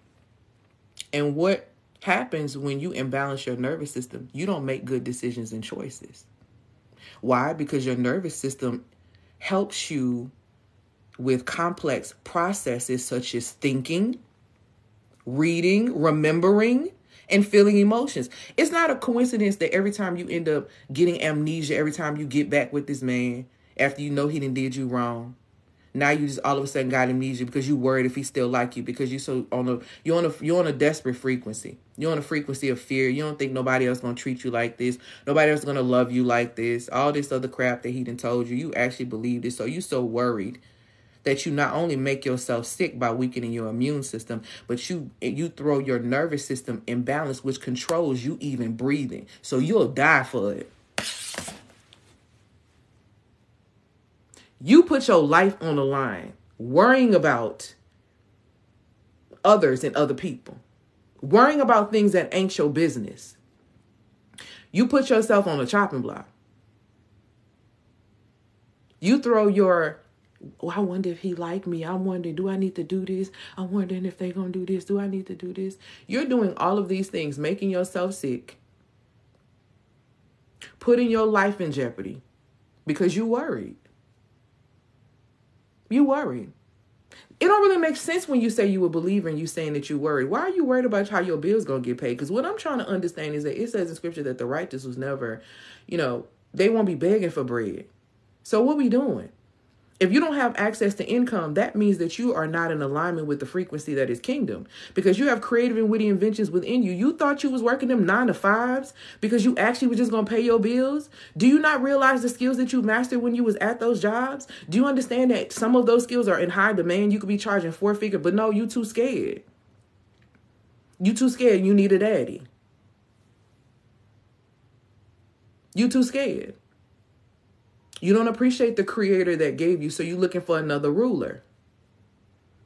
And what happens when you imbalance your nervous system? You don't make good decisions and choices. Why? Because your nervous system helps you with complex processes such as thinking, reading, remembering, and feeling emotions. It's not a coincidence that every time you end up getting amnesia, every time you get back with this man after you know he done did you wrong, now you just all of a sudden got amnesia because you worried if he still like you, because you're on a desperate frequency. You're on a frequency of fear. You don't think nobody else gonna treat you like this. Nobody else gonna love you like this. All this other crap that he done told you, you actually believed it. So you so worried that you not only make yourself sick by weakening your immune system, but you throw your nervous system in balance, which controls you even breathing. So you'll die for it. You put your life on the line worrying about others and other people, worrying about things that ain't your business. You put yourself on a chopping block. You throw your, oh, I wonder if he like me. I'm wondering, do I need to do this? I'm wondering if they gonna do this. Do I need to do this? You're doing all of these things, making yourself sick, putting your life in jeopardy because you worried. You worried. It don't really make sense when you say you a believer and you saying that you worried. Why are you worried about how your bill's going to get paid? Because what I'm trying to understand is that it says in scripture that the righteous was never, they won't be begging for bread. So what we doing? If you don't have access to income, that means that you are not in alignment with the frequency that is kingdom, because you have creative and witty inventions within you. You thought you was working them 9 to 5s because you actually were just going to pay your bills. Do you not realize the skills that you mastered when you was at those jobs? Do you understand that some of those skills are in high demand? You could be charging 4-figure, but no, you too scared. You too scared. You need a daddy. You too scared. You don't appreciate the creator that gave you, so you're looking for another ruler.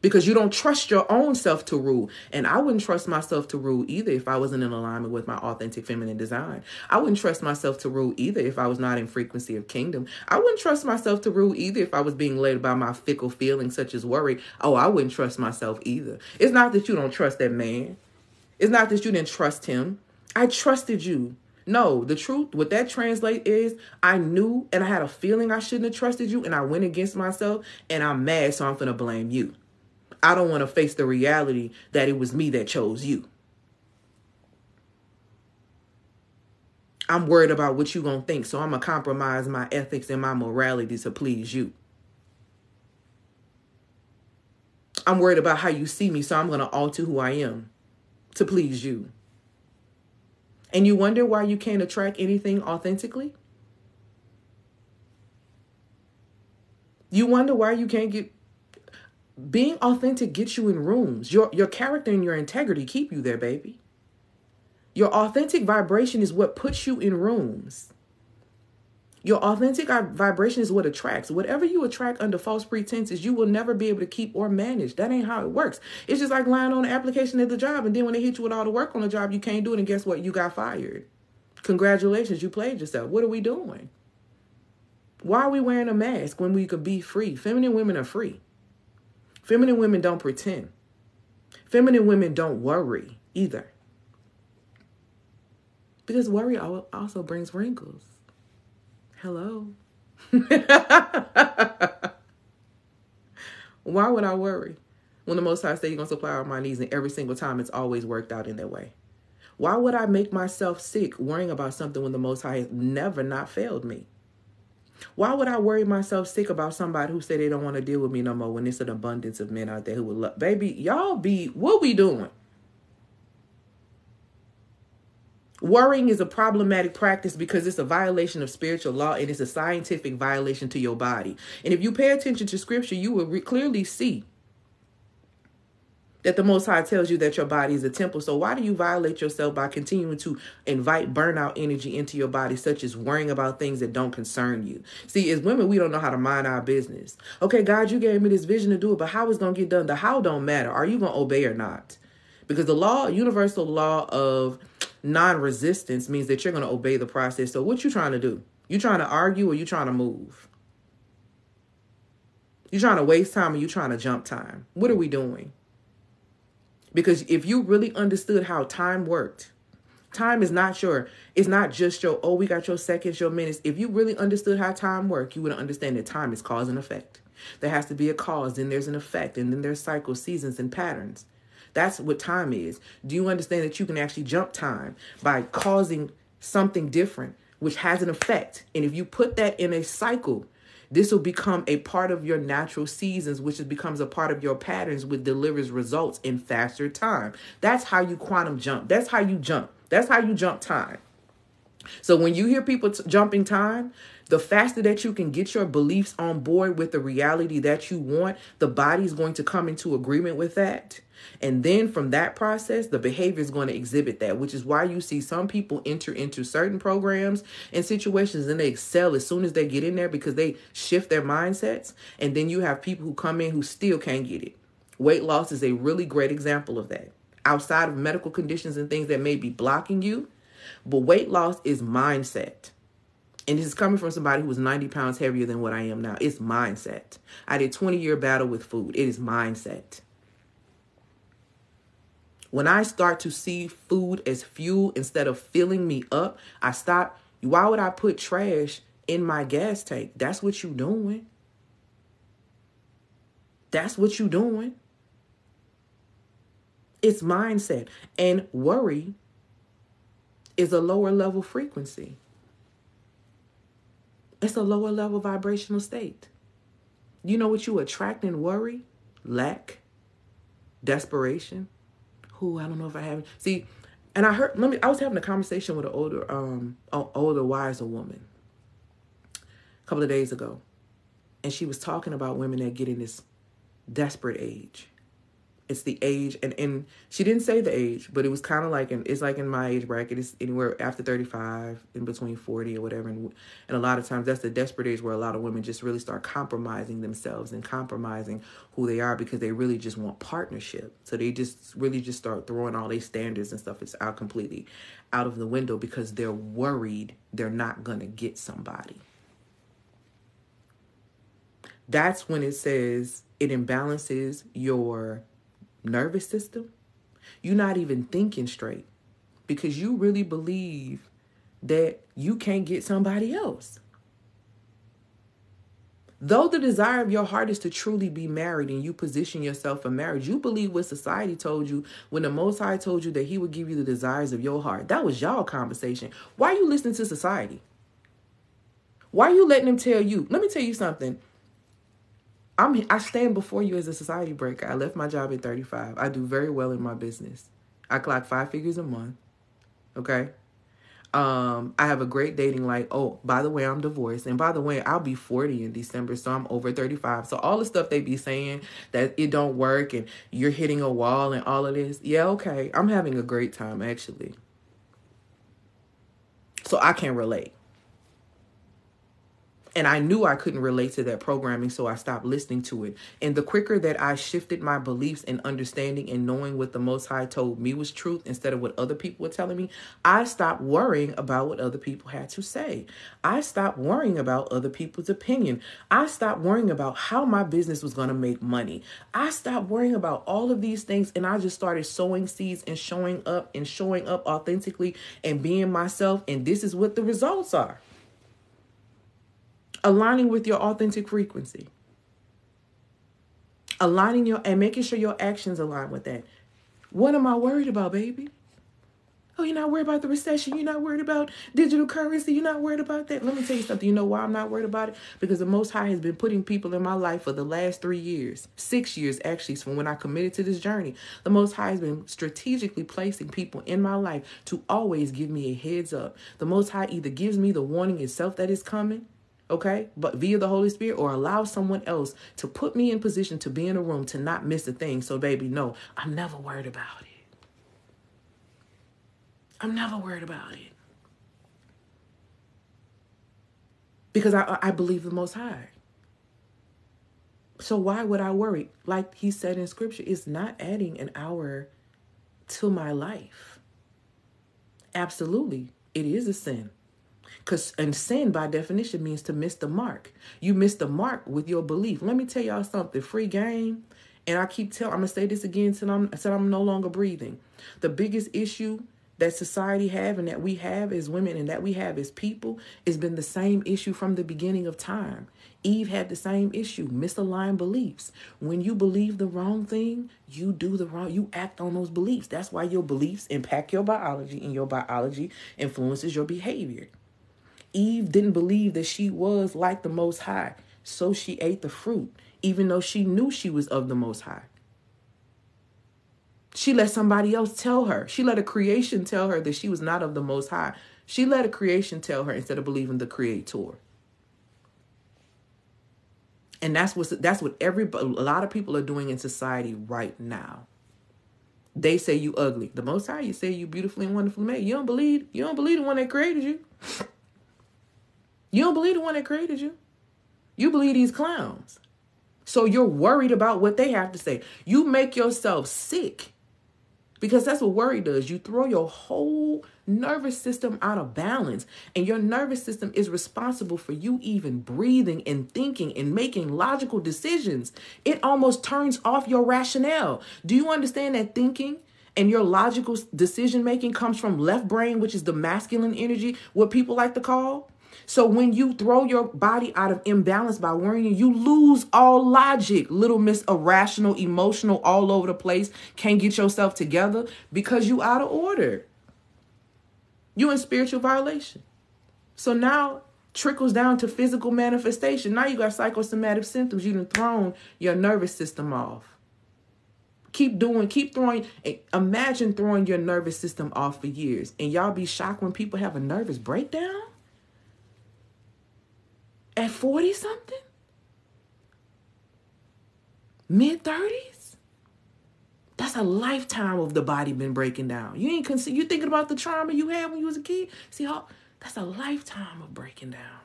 Because you don't trust your own self to rule. And I wouldn't trust myself to rule either if I wasn't in alignment with my authentic feminine design. I wouldn't trust myself to rule either if I was not in frequency of kingdom. I wouldn't trust myself to rule either if I was being led by my fickle feelings such as worry. Oh, I wouldn't trust myself either. It's not that you don't trust that man. It's not that you didn't trust him. I trusted you. No, the truth, what that translates is I knew and I had a feeling I shouldn't have trusted you, and I went against myself, and I'm mad, so I'm going to blame you. I don't want to face the reality that it was me that chose you. I'm worried about what you going to think, so I'm going to compromise my ethics and my morality to please you. I'm worried about how you see me, so I'm going to alter who I am to please you. And you wonder why you can't attract anything authentically? You wonder why you can't get... Being authentic gets you in rooms. Your character and your integrity keep you there, baby. Your authentic vibration is what puts you in rooms. Your authentic vibration is what attracts. Whatever you attract under false pretenses, you will never be able to keep or manage. That ain't how it works. It's just like lying on the application at the job, and then when they hit you with all the work on the job, you can't do it, and guess what? You got fired. Congratulations, you played yourself. What are we doing? Why are we wearing a mask when we could be free? Feminine women are free. Feminine women don't pretend. Feminine women don't worry either. Because worry also brings wrinkles. Hello. Why would I worry? when the Most High said He's going to supply all my needs, and every single time it's always worked out in that way? Why would I make myself sick worrying about something when the Most High has never not failed me? Why would I worry myself sick about somebody who said they don't want to deal with me no more when there's an abundance of men out there who would love? Baby, y'all be, what we doing? Worrying is a problematic practice because it's a violation of spiritual law, and it's a scientific violation to your body. And if you pay attention to scripture, you will clearly see that the Most High tells you that your body is a temple. So why do you violate yourself by continuing to invite burnout energy into your body, such as worrying about things that don't concern you? See, as women, we don't know how to mind our business. Okay, God, you gave me this vision to do it, but how it's going to get done? The how don't matter. Are you going to obey or not? Because the law, universal law of non-resistance, means that you're going to obey the process. So what you trying to do? You trying to argue, or you trying to move? You trying to waste time, or you trying to jump time? What are we doing? Because if you really understood how time worked, time is not it's not just your, oh, we got your seconds, your minutes. If you really understood how time worked, you would understand that time is cause and effect. There has to be a cause, then there's an effect, and then there's cycles, seasons, and patterns. That's what time is. Do you understand that you can actually jump time by causing something different, which has an effect? And if you put that in a cycle, this will become a part of your natural seasons, which becomes a part of your patterns, which delivers results in faster time. That's how you quantum jump. That's how you jump. That's how you jump time. So when you hear people jumping time, the faster that you can get your beliefs on board with the reality that you want, the body's going to come into agreement with that. And then from that process, the behavior is going to exhibit that, which is why you see some people enter into certain programs and situations and they excel as soon as they get in there because they shift their mindsets. And then you have people who come in who still can't get it. Weight loss is a really great example of that. Outside of medical conditions and things that may be blocking you, but weight loss is mindset. And this is coming from somebody who was 90 pounds heavier than what I am now. It's mindset. I did a 20-year battle with food. It is mindset. When I start to see food as fuel instead of filling me up, I stop. Why would I put trash in my gas tank? That's what you doing. That's what you doing. It's mindset. And worry is a lower level frequency. It's a lower level vibrational state. You know what you attract in worry? Lack, desperation. Who I don't know if I have. See, and I heard. I was having a conversation with an older, wiser woman a couple of days ago, and she was talking about women that get in this desperate age. It's the age, and she didn't say the age, but it was kind of like, it's like in my age bracket, it's anywhere after 35, in between 40 or whatever. And a lot of times that's the desperate age where a lot of women just really start compromising themselves and compromising who they are because they really just want partnership. So they just really just start throwing all their standards and stuff. It's out completely out of the window because they're worried they're not going to get somebody. That's when it says it imbalances your nervous system. You're not even thinking straight because you really believe that you can't get somebody else. Though the desire of your heart is to truly be married and you position yourself for marriage, you believe what society told you when the Most High told you that He would give you the desires of your heart. That was y'all conversation. Why are you listening to society? Why are you letting them tell you? Let me tell you something. I stand before you as a society breaker. I left my job at 35. I do very well in my business. I clock 5 figures a month. Okay. I have a great dating life. Oh, by the way, I'm divorced. And by the way, I'll be 40 in December. So I'm over 35. So all the stuff they be saying that it don't work and you're hitting a wall and all of this. Yeah, okay. I'm having a great time, actually. So I can relate. And I knew I couldn't relate to that programming, so I stopped listening to it. And the quicker that I shifted my beliefs and understanding and knowing what the Most High told me was truth instead of what other people were telling me, I stopped worrying about what other people had to say. I stopped worrying about other people's opinion. I stopped worrying about how my business was going to make money. I stopped worrying about all of these things, and I just started sowing seeds and showing up authentically and being myself. And this is what the results are. Aligning with your authentic frequency. Aligning and making sure your actions align with that. What am I worried about, baby? Oh, you're not worried about the recession. You're not worried about digital currency. You're not worried about that. Let me tell you something. You know why I'm not worried about it? Because the Most High has been putting people in my life for the last 3 years, 6 years actually, from when I committed to this journey. The Most High has been strategically placing people in my life to always give me a heads up. The Most High either gives me the warning itself that is coming, okay, but via the Holy Spirit, or allow someone else to put me in position to be in a room to not miss a thing. So, baby, no, I'm never worried about it. I'm never worried about it. Because I believe the Most High. So why would I worry? Like he said in scripture, it's not adding an hour to my life. Absolutely. It is a sin. And sin, by definition, means to miss the mark. You miss the mark with your belief. Let me tell y'all something. Free game. And I'm going to say this again until I'm no longer breathing. The biggest issue that society have and that we have as women and that we have as people has been the same issue from the beginning of time. Eve had the same issue, misaligned beliefs. When you believe the wrong thing, you do the wrong, you act on those beliefs. That's why your beliefs impact your biology, and your biology influences your behavior. Eve didn't believe that she was like the Most High, so she ate the fruit, even though she knew she was of the Most High. She let somebody else tell her. She let a creation tell her that she was not of the Most High. She let a creation tell her instead of believing the Creator. And that's what a lot of people are doing in society right now. They say you ugly. The Most High, you say you beautifully and wonderfully made. You don't believe the one that created you. You don't believe the one that created you. You believe these clowns. So you're worried about what they have to say. You make yourself sick. Because that's what worry does. You throw your whole nervous system out of balance. And your nervous system is responsible for you even breathing and thinking and making logical decisions. It almost turns off your rationale. Do you understand that thinking and your logical decision making comes from left brain, which is the masculine energy, what people like to call? So when you throw your body out of imbalance by worrying, you lose all logic. Little Miss Irrational, emotional, all over the place, can't get yourself together because you out of order. You in spiritual violation. So now trickles down to physical manifestation. Now you got psychosomatic symptoms. You done thrown your nervous system off. Keep throwing. Imagine throwing your nervous system off for years. And y'all be shocked when people have a nervous breakdown? At 40 something? Mid-30s? That's a lifetime of the body been breaking down. You thinking about the trauma you had when you was a kid? That's a lifetime of breaking down.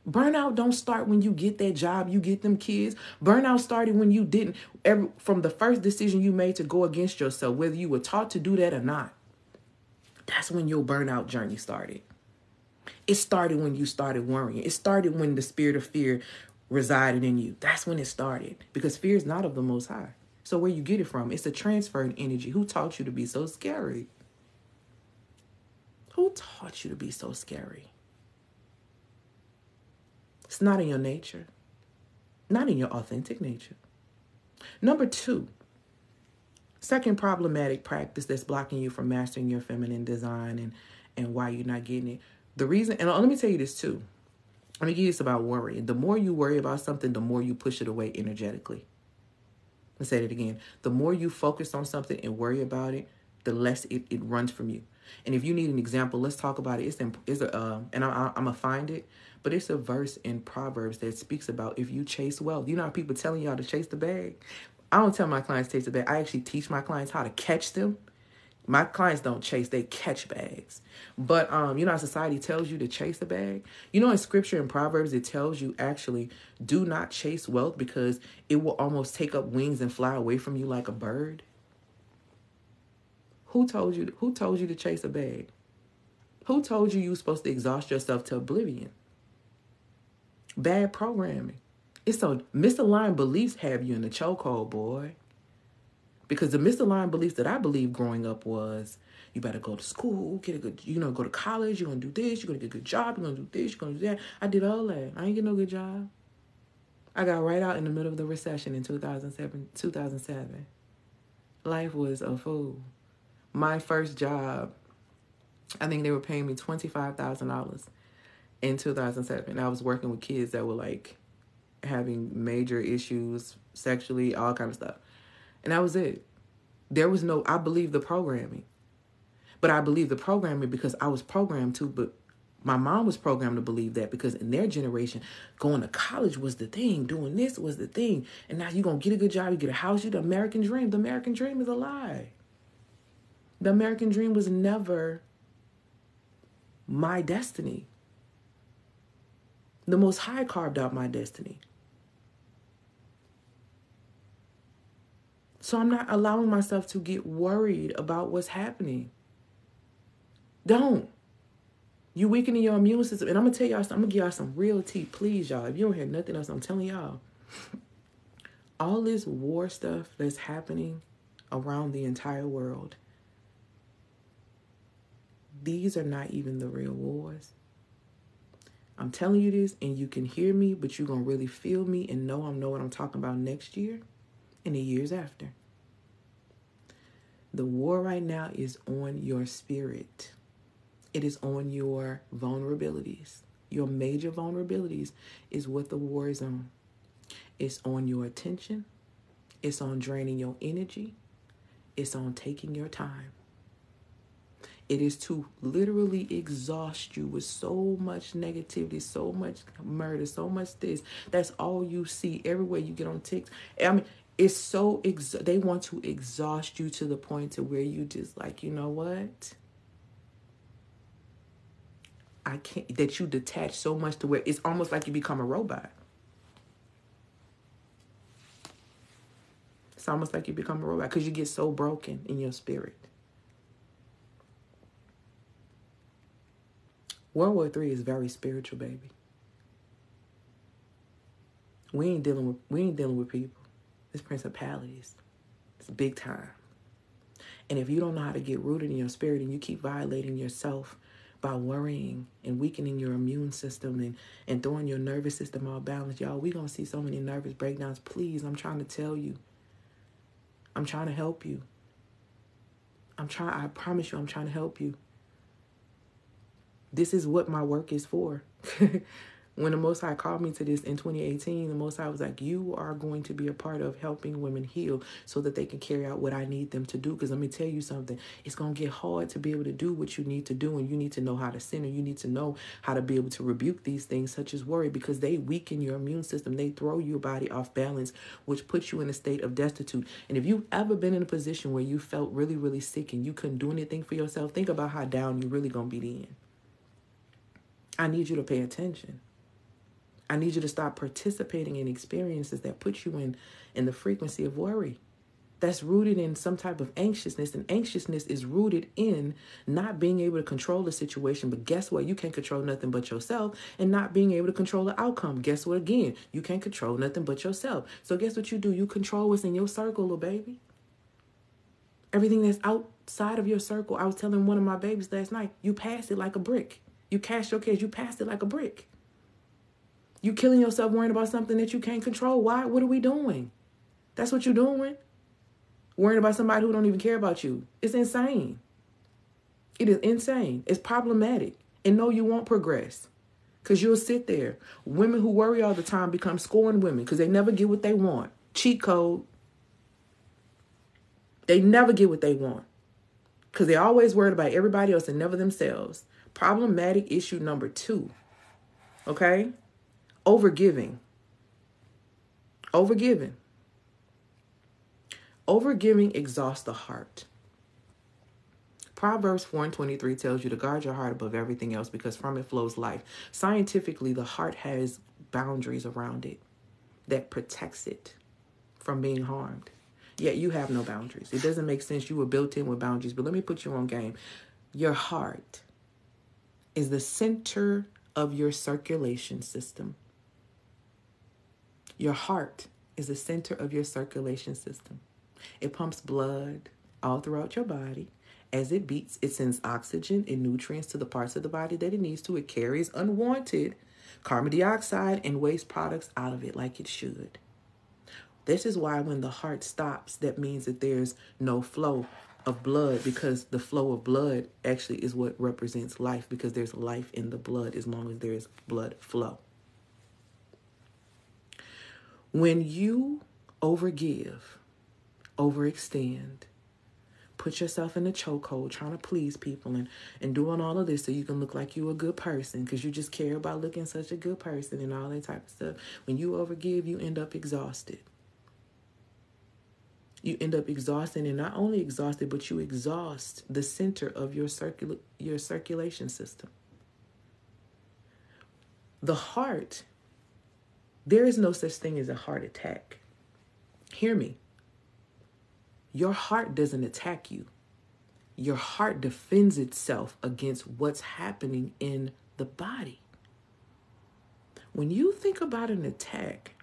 Burnout don't start when you get that job, you get them kids. Burnout started when you didn't, from the first decision you made to go against yourself, whether you were taught to do that or not. That's when your burnout journey started. It started when you started worrying. It started when the spirit of fear resided in you. That's when it started. Because fear is not of the Most High. So where you get it from? It's a transferred energy. Who taught you to be so scary? Who taught you to be so scary? It's not in your nature. Not in your authentic nature. Number 2, second problematic practice that's blocking you from mastering your feminine design and why you're not getting it. The reason, and let me tell you this too. Let me give you this about worrying. The more you worry about something, the more you push it away energetically. Let's say it again. The more you focus on something and worry about it, the less it runs from you. And if you need an example, let's talk about it. I'm gonna find it, but it's a verse in Proverbs that speaks about if you chase wealth. You know how people telling y'all to chase the bag? I don't tell my clients to chase the bag. I actually teach my clients how to catch them. My clients don't chase, they catch bags. But you know how society tells you to chase a bag? You know in scripture in Proverbs, it tells you actually do not chase wealth because it will almost take up wings and fly away from you like a bird. Who told you to chase a bag? Who told you were supposed to exhaust yourself to oblivion? Bad programming. It's so misaligned beliefs have you in the chokehold, boy. Because the misaligned beliefs that I believed growing up was, you better go to school, get a good, go to college, you're going to do this, you're going to get a good job, you're going to do this, you're going to do that. I did all that. I ain't get no good job. I got right out in the middle of the recession in 2007. Life was a fool. My first job, I think they were paying me $25,000 in 2007. I was working with kids that were like having major issues sexually, all kind of stuff. And that was it. There was no, I believe the programming. But I believe the programming because I was programmed to, but my mom was programmed to believe that because in their generation, going to college was the thing, doing this was the thing. And now you're going to get a good job, you get a house, you the American dream. The American dream is a lie. The American dream was never my destiny. The Most High carved out my destiny. So I'm not allowing myself to get worried about what's happening. Don't. You weakening your immune system. And I'm going to tell y'all something. I'm going to give y'all some real tea. Please, y'all. If you don't hear nothing else, I'm telling y'all. All this war stuff that's happening around the entire world, these are not even the real wars. I'm telling you this, and you can hear me, but you're going to really feel me and know what I'm talking about next year and the years after. The war right now is on your spirit. It is on your vulnerabilities. Your major vulnerabilities is what the war is on. It's on your attention. It's on draining your energy. It's on taking your time. It is to literally exhaust you with so much negativity, so much murder, so much this. That's all you see everywhere you get on TikTok. I mean, it's so, they want to exhaust you to the point to where you just like, you know what? I can't, that you detach so much to where it's almost like you become a robot. It's almost like you become a robot because you get so broken in your spirit. World War III is very spiritual, baby. We ain't dealing with people. It's principalities. It's big time. And if you don't know how to get rooted in your spirit and you keep violating yourself by worrying and weakening your immune system and throwing your nervous system off balance, y'all, we gonna see so many nervous breakdowns. Please, I'm trying to tell you. I'm trying to help you. I promise you, I'm trying to help you. This is what my work is for. When the Most High called me to this in 2018, the Most High was like, you are going to be a part of helping women heal so that they can carry out what I need them to do. Because let me tell you something, it's going to get hard to be able to do what you need to do. And you need to know how to center. You need to know how to be able to rebuke these things such as worry, because they weaken your immune system. They throw your body off balance, which puts you in a state of destitute. And if you've ever been in a position where you felt really, really sick and you couldn't do anything for yourself, think about how down you're really going to be then. I need you to pay attention. I need you to stop participating in experiences that put you in the frequency of worry. That's rooted in some type of anxiousness. And anxiousness is rooted in not being able to control the situation. But guess what? You can't control nothing but yourself. And not being able to control the outcome. Guess what? Again, you can't control nothing but yourself. So guess what you do? You control what's in your circle, little baby. Everything that's outside of your circle. I was telling one of my babies last night, you pass it like a brick. You cash your kids, you pass it like a brick. You killing yourself worrying about something that you can't control. Why? What are we doing? That's what you're doing. Worrying about somebody who don't even care about you. It's insane. It is insane. It's problematic. And no, you won't progress. Because you'll sit there. Women who worry all the time become scorned women because they never get what they want. Cheat code. They never get what they want. Because they're always worried about everybody else and never themselves. Problematic issue number 2. Okay? Overgiving. Overgiving. Overgiving exhausts the heart. Proverbs 4:23 tells you to guard your heart above everything else because from it flows life. Scientifically, the heart has boundaries around it that protects it from being harmed. Yet you have no boundaries. It doesn't make sense. You were built in with boundaries. But let me put you on game. Your heart is the center of your circulation system. Your heart is the center of your circulation system. It pumps blood all throughout your body. As it beats, it sends oxygen and nutrients to the parts of the body that it needs to. It carries unwanted carbon dioxide and waste products out of it like it should. This is why when the heart stops, that means that there's no flow of blood, because the flow of blood actually is what represents life, because there's life in the blood as long as there is blood flow. When you overgive, overextend, put yourself in a chokehold trying to please people and doing all of this so you can look like you're a good person because you just care about looking such a good person and all that type of stuff. When you overgive, you end up exhausted. You end up exhausted, and not only exhausted, but you exhaust the center of your circulation system. The heart, there is no such thing as a heart attack. Hear me. Your heart doesn't attack you. Your heart defends itself against what's happening in the body. When you think about an attack,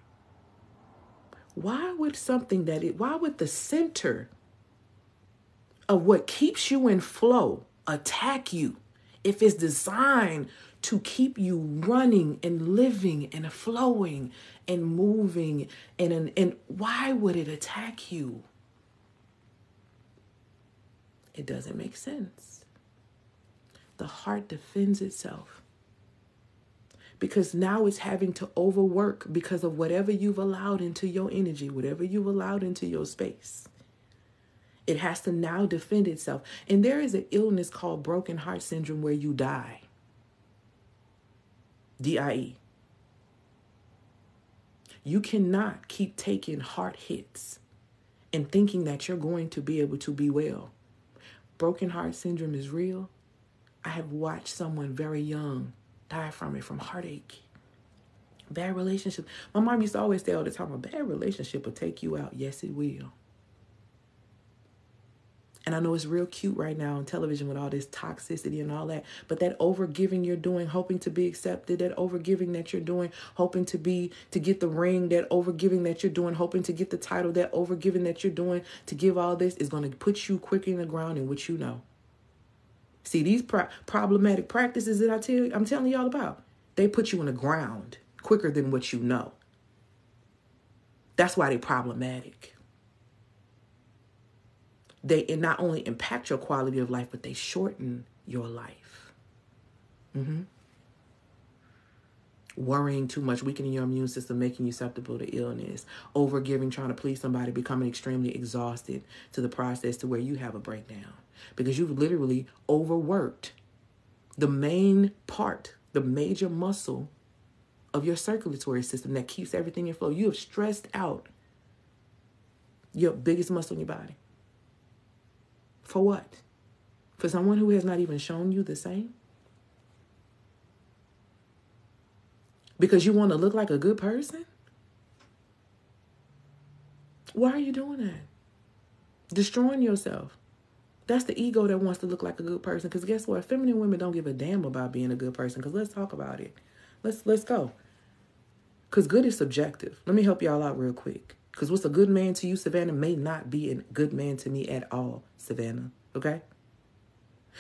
why would the center of what keeps you in flow attack you if it's designed to keep you running and living and flowing and moving? And why would it attack you? It doesn't make sense. The heart defends itself because now it's having to overwork because of whatever you've allowed into your energy, whatever you've allowed into your space. It has to now defend itself. And there is an illness called broken heart syndrome where you die. DIE. You cannot keep taking heart hits and thinking that you're going to be able to be well. Broken heart syndrome is real. I have watched someone very young die from it, from heartache. Bad relationship. My mom used to always say all the time, a bad relationship will take you out. Yes, it will. And I know it's real cute right now on television with all this toxicity and all that. But that overgiving you're doing, hoping to be accepted, that overgiving that you're doing, hoping to get the ring, that overgiving that you're doing, hoping to get the title, that overgiving that you're doing to give all this is going to put you quicker in the ground in which you know. See, these problematic practices that I'm telling y'all about, they put you in the ground quicker than what you know. That's why they're problematic. They not only impact your quality of life, but they shorten your life. Worrying too much, weakening your immune system, making you susceptible to illness. Overgiving, trying to please somebody, becoming extremely exhausted to the process to where you have a breakdown. Because you've literally overworked the main part, the major muscle of your circulatory system that keeps everything in flow. You have stressed out your biggest muscle in your body. For what? For someone who has not even shown you the same? Because you want to look like a good person? Why are you doing that? Destroying yourself. That's the ego that wants to look like a good person. Because guess what? Feminine women don't give a damn about being a good person. Because let's talk about it. Let's go. Because good is subjective. Let me help y'all out real quick. Because what's a good man to you, Savannah, may not be a good man to me at all, Savannah. Okay?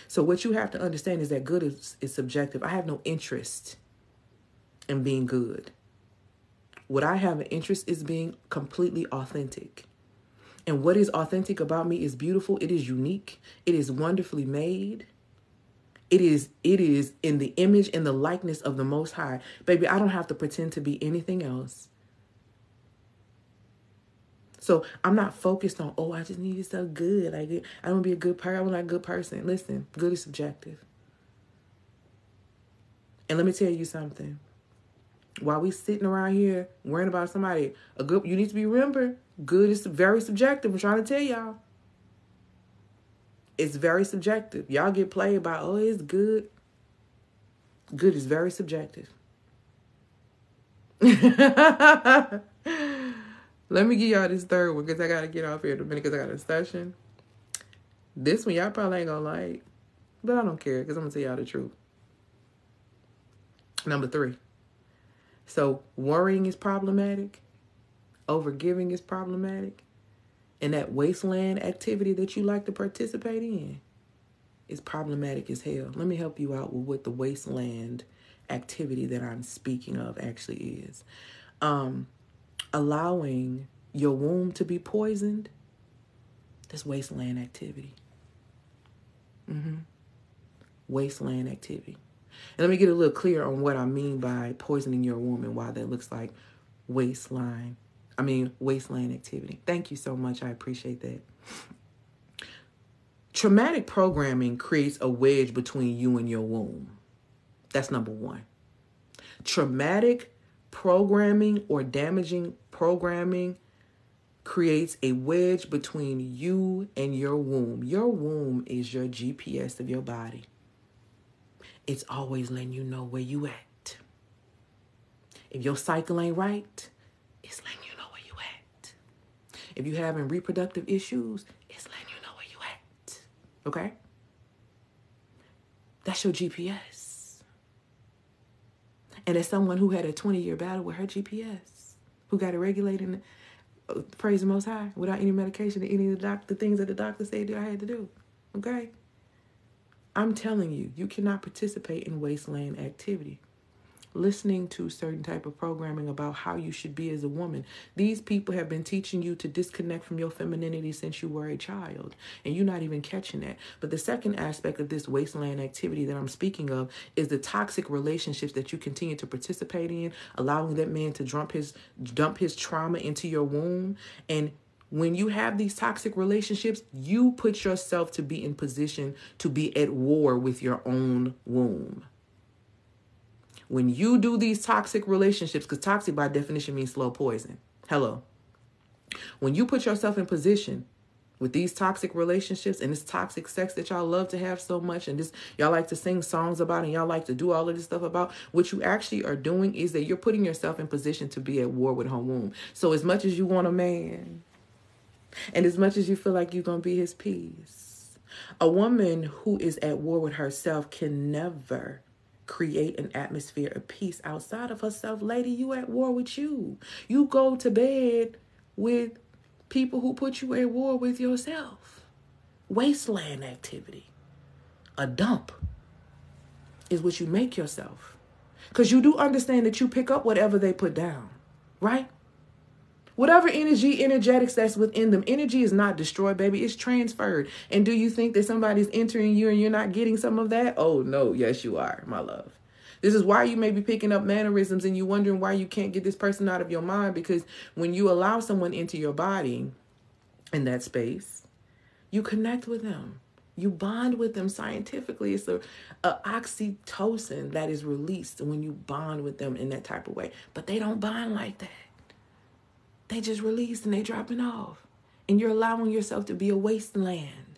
So what you have to understand is that good is subjective. I have no interest in being good. What I have an interest is being completely authentic. And what is authentic about me is beautiful. It is unique. It is wonderfully made. It is in the image and the likeness of the Most High. Baby, I don't have to pretend to be anything else. So I'm not focused on, I just need to be so good. Like, I don't be a good person. I'm not a good person. Listen, good is subjective. And let me tell you something. While we sitting around here worrying about somebody, you need to be remember, good is very subjective. I'm trying to tell y'all. It's very subjective. Y'all get played by, it's good. Good is very subjective. Let me give y'all this third one because I got to get off here in a minute because I got a session. This one y'all probably ain't going to like, but I don't care because I'm going to tell y'all the truth. Number 3. So worrying is problematic. Overgiving is problematic. And that wasteland activity that you like to participate in is problematic as hell. Let me help you out with what the wasteland activity that I'm speaking of actually is. Allowing your womb to be poisoned, that's wasteland activity. Wasteland activity. And let me get a little clear on what I mean by poisoning your womb and why that looks like wasteland activity. Thank you so much. I appreciate that. Traumatic programming creates a wedge between you and your womb. That's number one. Traumatic programming or damaging programming creates a wedge between you and your womb. Your womb is your GPS of your body. It's always letting you know where you at. If your cycle ain't right, it's letting you know where you at. If you're having reproductive issues, it's letting you know where you at. Okay? That's your GPS. And as someone who had a 20-year battle with her GPS, who got it regulated, praise the Most High, without any medication or any of the things that the doctor said I had to do. Okay? I'm telling you, you cannot participate in wasteland activity. Listening to certain type of programming about how you should be as a woman. These people have been teaching you to disconnect from your femininity since you were a child, and you're not even catching that. But the second aspect of this wasteland activity that I'm speaking of is the toxic relationships that you continue to participate in, allowing that man to dump his trauma into your womb. And when you have these toxic relationships, you put yourself to be in position to be at war with your own womb. When you do these toxic relationships, because toxic by definition means slow poison. Hello. When you put yourself in position with these toxic relationships and this toxic sex that y'all love to have so much, and this y'all like to sing songs about and y'all like to do all of this stuff about, what you actually are doing is that you're putting yourself in position to be at war with her womb. So as much as you want a man, and as much as you feel like you're going to be his peace, a woman who is at war with herself can never create an atmosphere of peace outside of herself. Lady, you at war with you. You go to bed with people who put you at war with yourself. Wasteland activity. A dump is what you make yourself. Because you do understand that you pick up whatever they put down, right? Whatever energetics that's within them, energy is not destroyed, baby. It's transferred. And do you think that somebody's entering you and you're not getting some of that? Oh, no. Yes, you are, my love. This is why you may be picking up mannerisms and you wondering why you can't get this person out of your mind. Because when you allow someone into your body in that space, you connect with them. You bond with them scientifically. It's a oxytocin that is released when you bond with them in that type of way. But they don't bond like that. They just release and they dropping off. And you're allowing yourself to be a wasteland.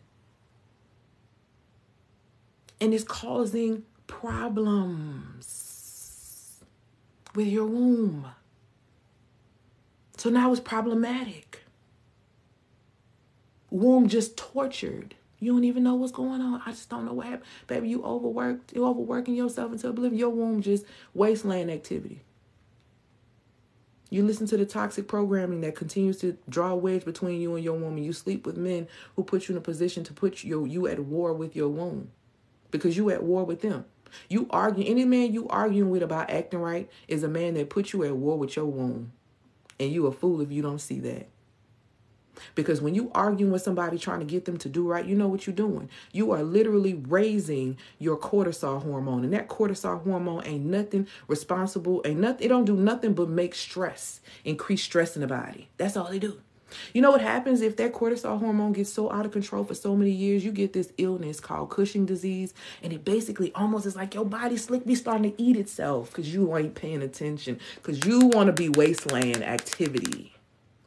And it's causing problems with your womb. So now it's problematic. Womb just tortured. You don't even know what's going on. I just don't know what happened. Baby, you overworked. You're overworking yourself into oblivion. Your womb just wasteland activity. You listen to the toxic programming that continues to draw a wedge between you and your womb. You sleep with men who put you in a position to put you at war with your womb because you at war with them. You argue, any man you arguing with about acting right is a man that puts you at war with your womb. And you a fool if you don't see that. Because when you arguing with somebody trying to get them to do right, you know what you're doing. You are literally raising your cortisol hormone. And that cortisol hormone ain't nothing responsible. It don't do nothing but make stress, increase stress in the body. That's all they do. You know what happens if that cortisol hormone gets so out of control for so many years? You get this illness called Cushing disease. And it basically almost is like your body be starting to eat itself because you ain't paying attention. Because you want to be wasteland activity.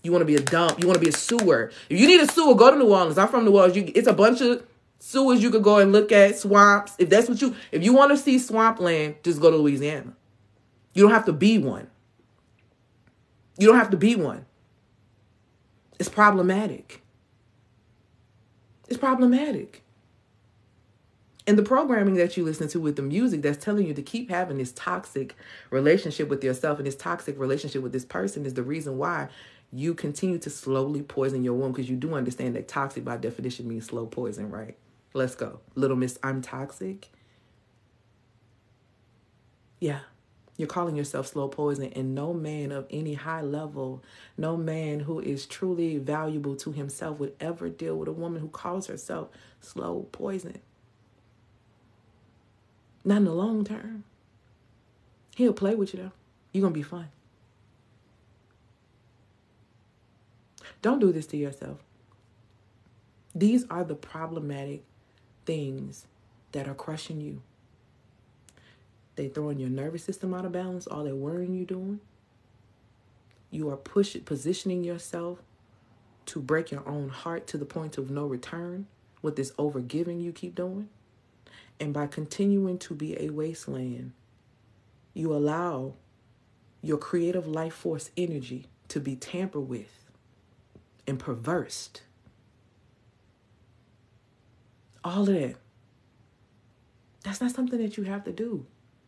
You want to be a dump. You want to be a sewer. If you need a sewer, go to New Orleans. I'm from New Orleans. It's a bunch of sewers you could go and look at, swamps. If you want to see swampland, just go to Louisiana. You don't have to be one. You don't have to be one. It's problematic. It's problematic. And the programming that you listen to with the music that's telling you to keep having this toxic relationship with yourself and this toxic relationship with this person is the reason why you continue to slowly poison your womb, because you do understand that toxic by definition means slow poison, right? Let's go. Little Miss I'm Toxic. Yeah. You're calling yourself slow poison, and no man of any high level, no man who is truly valuable to himself would ever deal with a woman who calls herself slow poison. Not in the long term. He'll play with you though. You're going to be fine. Don't do this to yourself. These are the problematic things that are crushing you. They throwing your nervous system out of balance. All that worrying you doing. You are positioning yourself to break your own heart to the point of no return with this overgiving you keep doing. And by continuing to be a wasteland, you allow your creative life force energy to be tampered with and perversed. All of that. That's not something that you have to do.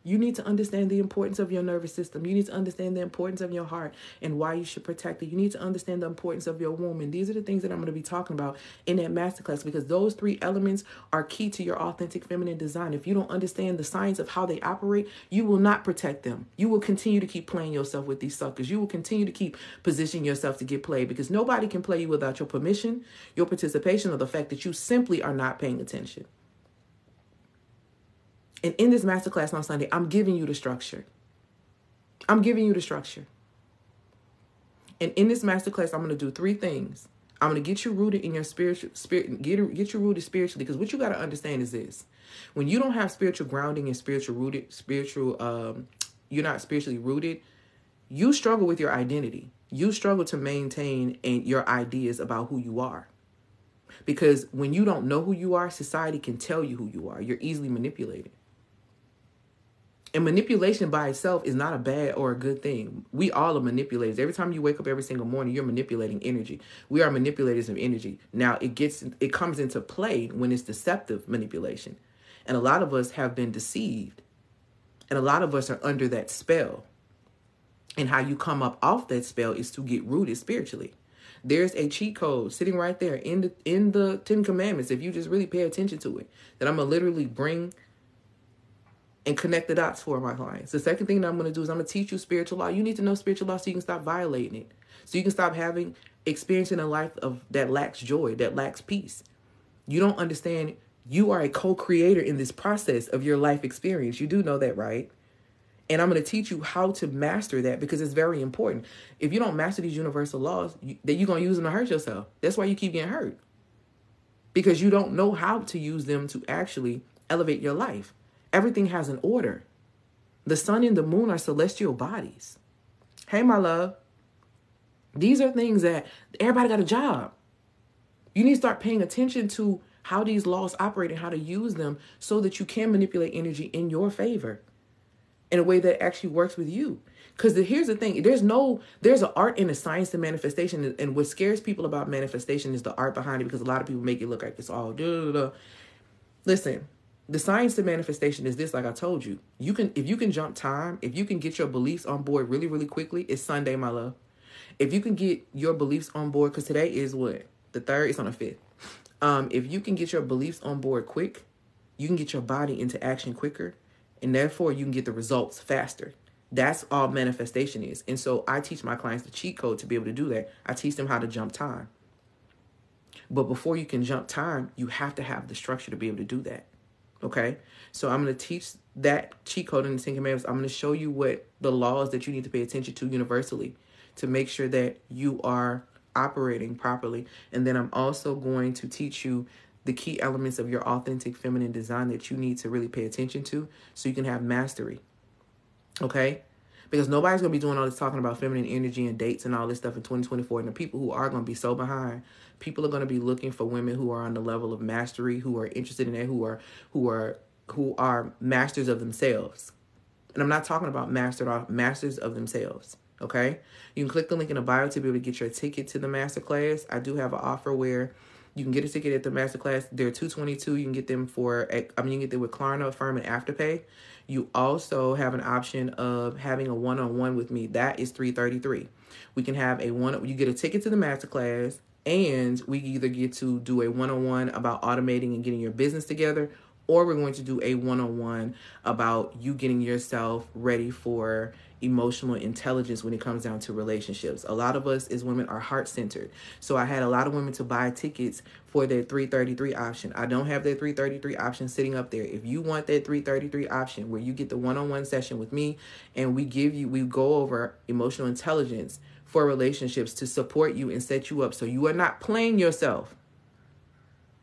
You need to understand the importance of your nervous system. You need to understand the importance of your heart and why you should protect it. You need to understand the importance of your womb. And these are the things that I'm going to be talking about in that masterclass, because those 3 elements are key to your authentic feminine design. If you don't understand the science of how they operate, you will not protect them. You will continue to keep playing yourself with these suckers. You will continue to keep positioning yourself to get played, because nobody can play you without your permission, your participation, or the fact that you simply are not paying attention. And in this masterclass on Sunday, I'm giving you the structure. I'm giving you the structure. And in this masterclass, I'm going to do 3 things. I'm going to get you rooted in your spirit, get you rooted spiritually, because what you got to understand is this. When you don't have spiritual grounding and you're not spiritually rooted, you struggle with your identity. You struggle to maintain your ideas about who you are. Because when you don't know who you are, society can tell you who you are. You're easily manipulated. And manipulation by itself is not a bad or a good thing. We all are manipulators. Every time you wake up every single morning, you're manipulating energy. We are manipulators of energy. Now, it comes into play when it's deceptive manipulation. And a lot of us have been deceived. And a lot of us are under that spell. And how you come up off that spell is to get rooted spiritually. There's a cheat code sitting right there in the 10 Commandments, if you just really pay attention to it, that I'm going to literally bring and connect the dots for my clients. The second thing that I'm going to do is I'm going to teach you spiritual law. You need to know spiritual law so you can stop violating it. So you can stop experiencing a life that lacks joy, that lacks peace. You don't understand you are a co-creator in this process of your life experience. You do know that, right? And I'm going to teach you how to master that, because it's very important. If you don't master these universal laws, then you're going to use them to hurt yourself. That's why you keep getting hurt. Because you don't know how to use them to actually elevate your life. Everything has an order. The sun and the moon are celestial bodies. Hey, my love. These are things that everybody got a job. You need to start paying attention to how these laws operate and how to use them so that you can manipulate energy in your favor in a way that actually works with you. Because here's the thing. There's an art and a science to manifestation. And what scares people about manifestation is the art behind it, because a lot of people make it look like it's all Listen. The science to manifestation is this, like I told you. If you can jump time, if you can get your beliefs on board really, really quickly, it's Sunday, my love. If you can get your beliefs on board, because today is what? The 3rd? It's on the 5th. If you can get your beliefs on board quick, you can get your body into action quicker, and therefore you can get the results faster. That's all manifestation is. And so I teach my clients the cheat code to be able to do that. I teach them how to jump time. But before you can jump time, you have to have the structure to be able to do that. Okay, so I'm going to teach that cheat code in the 10 Commandments. I'm going to show you what the laws that you need to pay attention to universally to make sure that you are operating properly. And then I'm also going to teach you the key elements of your authentic feminine design that you need to really pay attention to so you can have mastery. Okay, because nobody's going to be doing all this talking about feminine energy and dates and all this stuff in 2024. And the people who are going to be so behind, people are going to be looking for women who are on the level of mastery, who are interested in that, who are masters of themselves. And I'm not talking about masters of themselves. Okay, you can click the link in the bio to be able to get your ticket to the masterclass. I do have an offer where you can get a ticket at the masterclass. They're $222. You can get them you can get them with Klarna, Affirm, and Afterpay. You also have an option of having a one-on-one with me. That is $333. We can have you get a ticket to the masterclass, and we either get to do a one-on-one about automating and getting your business together, or we're going to do a one-on-one about you getting yourself ready for emotional intelligence when it comes down to relationships. A lot of us as women are heart-centered. So I had a lot of women to buy tickets for their 333 option. I don't have their 333 option sitting up there. If you want that 333 option where you get the one-on-one session with me and we go over emotional intelligence for relationships to support you and set you up so you are not playing yourself.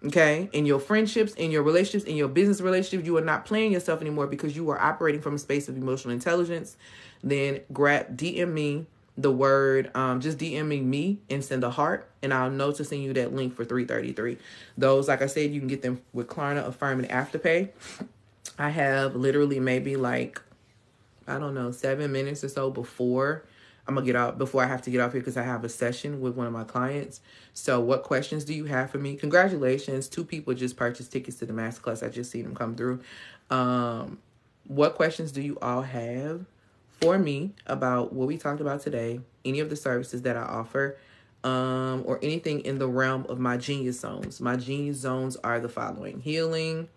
Okay, in your friendships, in your relationships, in your business relationships, you are not playing yourself anymore because you are operating from a space of emotional intelligence. Then DM me the word, just DM me and send a heart, and I'll know to send you that link for 333. Those, like I said, you can get them with Klarna, Affirm, and Afterpay. I have literally maybe like, I don't know, 7 minutes or so before I have to get off here because I have a session with one of my clients. So what questions do you have for me? Congratulations. 2 people just purchased tickets to the masterclass. I just seen them come through. What questions do you all have for me about what we talked about today? Any of the services that I offer, or anything in the realm of my genius zones. My genius zones are the following: healing,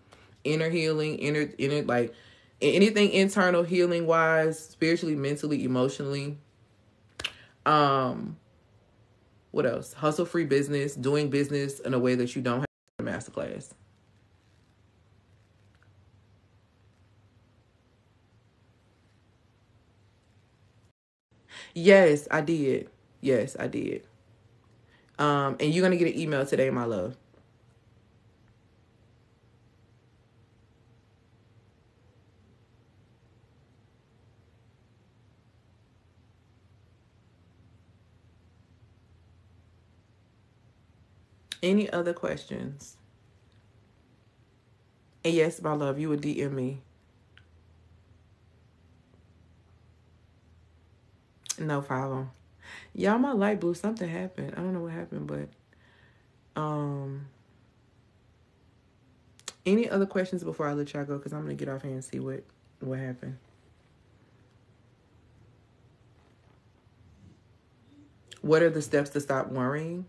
inner healing, inner like anything internal healing wise, spiritually, mentally, emotionally. What else? Hustle free business, doing business in a way that you don't have a masterclass. Yes, I did. Yes, I did. And you're gonna get an email today, my love. Any other questions? And yes, my love, you would DM me. No problem. Y'all, my light blue, something happened. I don't know what happened, but any other questions before I let y'all go? Because I'm gonna get off here and see what happened. What are the steps to stop worrying?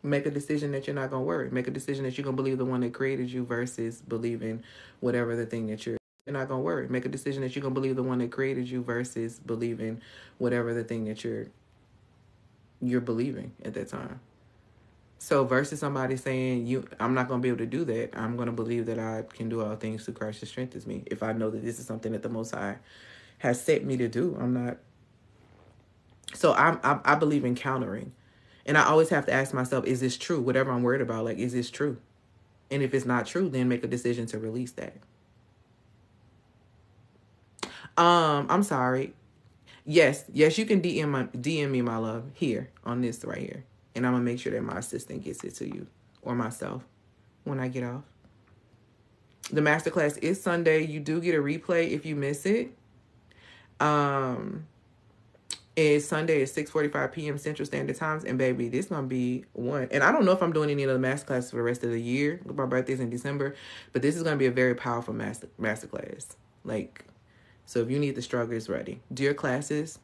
Make a decision that you're not going to worry. Make a decision that you're going to believe the one that created you versus believing whatever the thing that you're not going to worry. Make a decision that you're going to believe the one that created you versus believing whatever the thing that you're believing at that time. So versus somebody saying, I'm not going to be able to do that. I'm going to believe that I can do all things through Christ who strengthens me. If I know that this is something that the Most High has set me to do, I'm not. So I believe in countering. And I always have to ask myself, is this true? Whatever I'm worried about, like, is this true? And if it's not true, then make a decision to release that. I'm sorry. Yes, you can DM me, my love, here on this right here. And I'm gonna make sure that my assistant gets it to you or myself when I get off. The masterclass is Sunday. You do get a replay if you miss it. It's Sunday at 6:45 p.m. Central Standard Times. And baby, this gonna be one. And I don't know if I'm doing any of the masterclasses for the rest of the year. My birthday's in December, but this is gonna be a very powerful masterclass. Like, so if you need the strugglers ready, do your classes.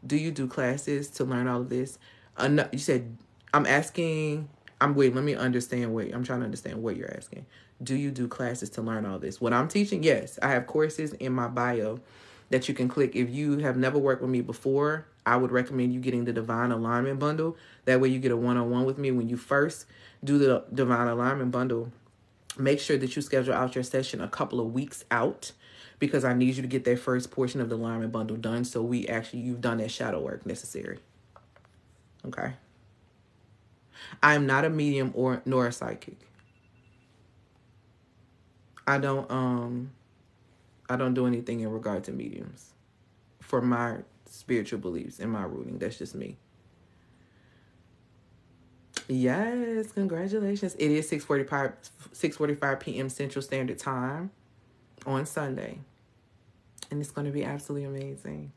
Do you do classes to learn all of this? You said, I'm asking. Wait. Let me understand. Wait, I'm trying to understand what you're asking. Do you do classes to learn all this? What I'm teaching, yes, I have courses in my bio that you can click. If you have never worked with me before, I would recommend you getting the Divine Alignment Bundle. That way you get a one-on-one with me when you first do the Divine Alignment Bundle. Make sure that you schedule out your session a couple of weeks out because I need you to get that first portion of the Alignment Bundle done so you've done that shadow work necessary. Okay? I am not a medium nor a psychic. I don't do anything in regard to mediums for my spiritual beliefs and my rooting. That's just me. Yes, congratulations. It is 6:45 p.m. Central Standard Time on Sunday. And it's going to be absolutely amazing.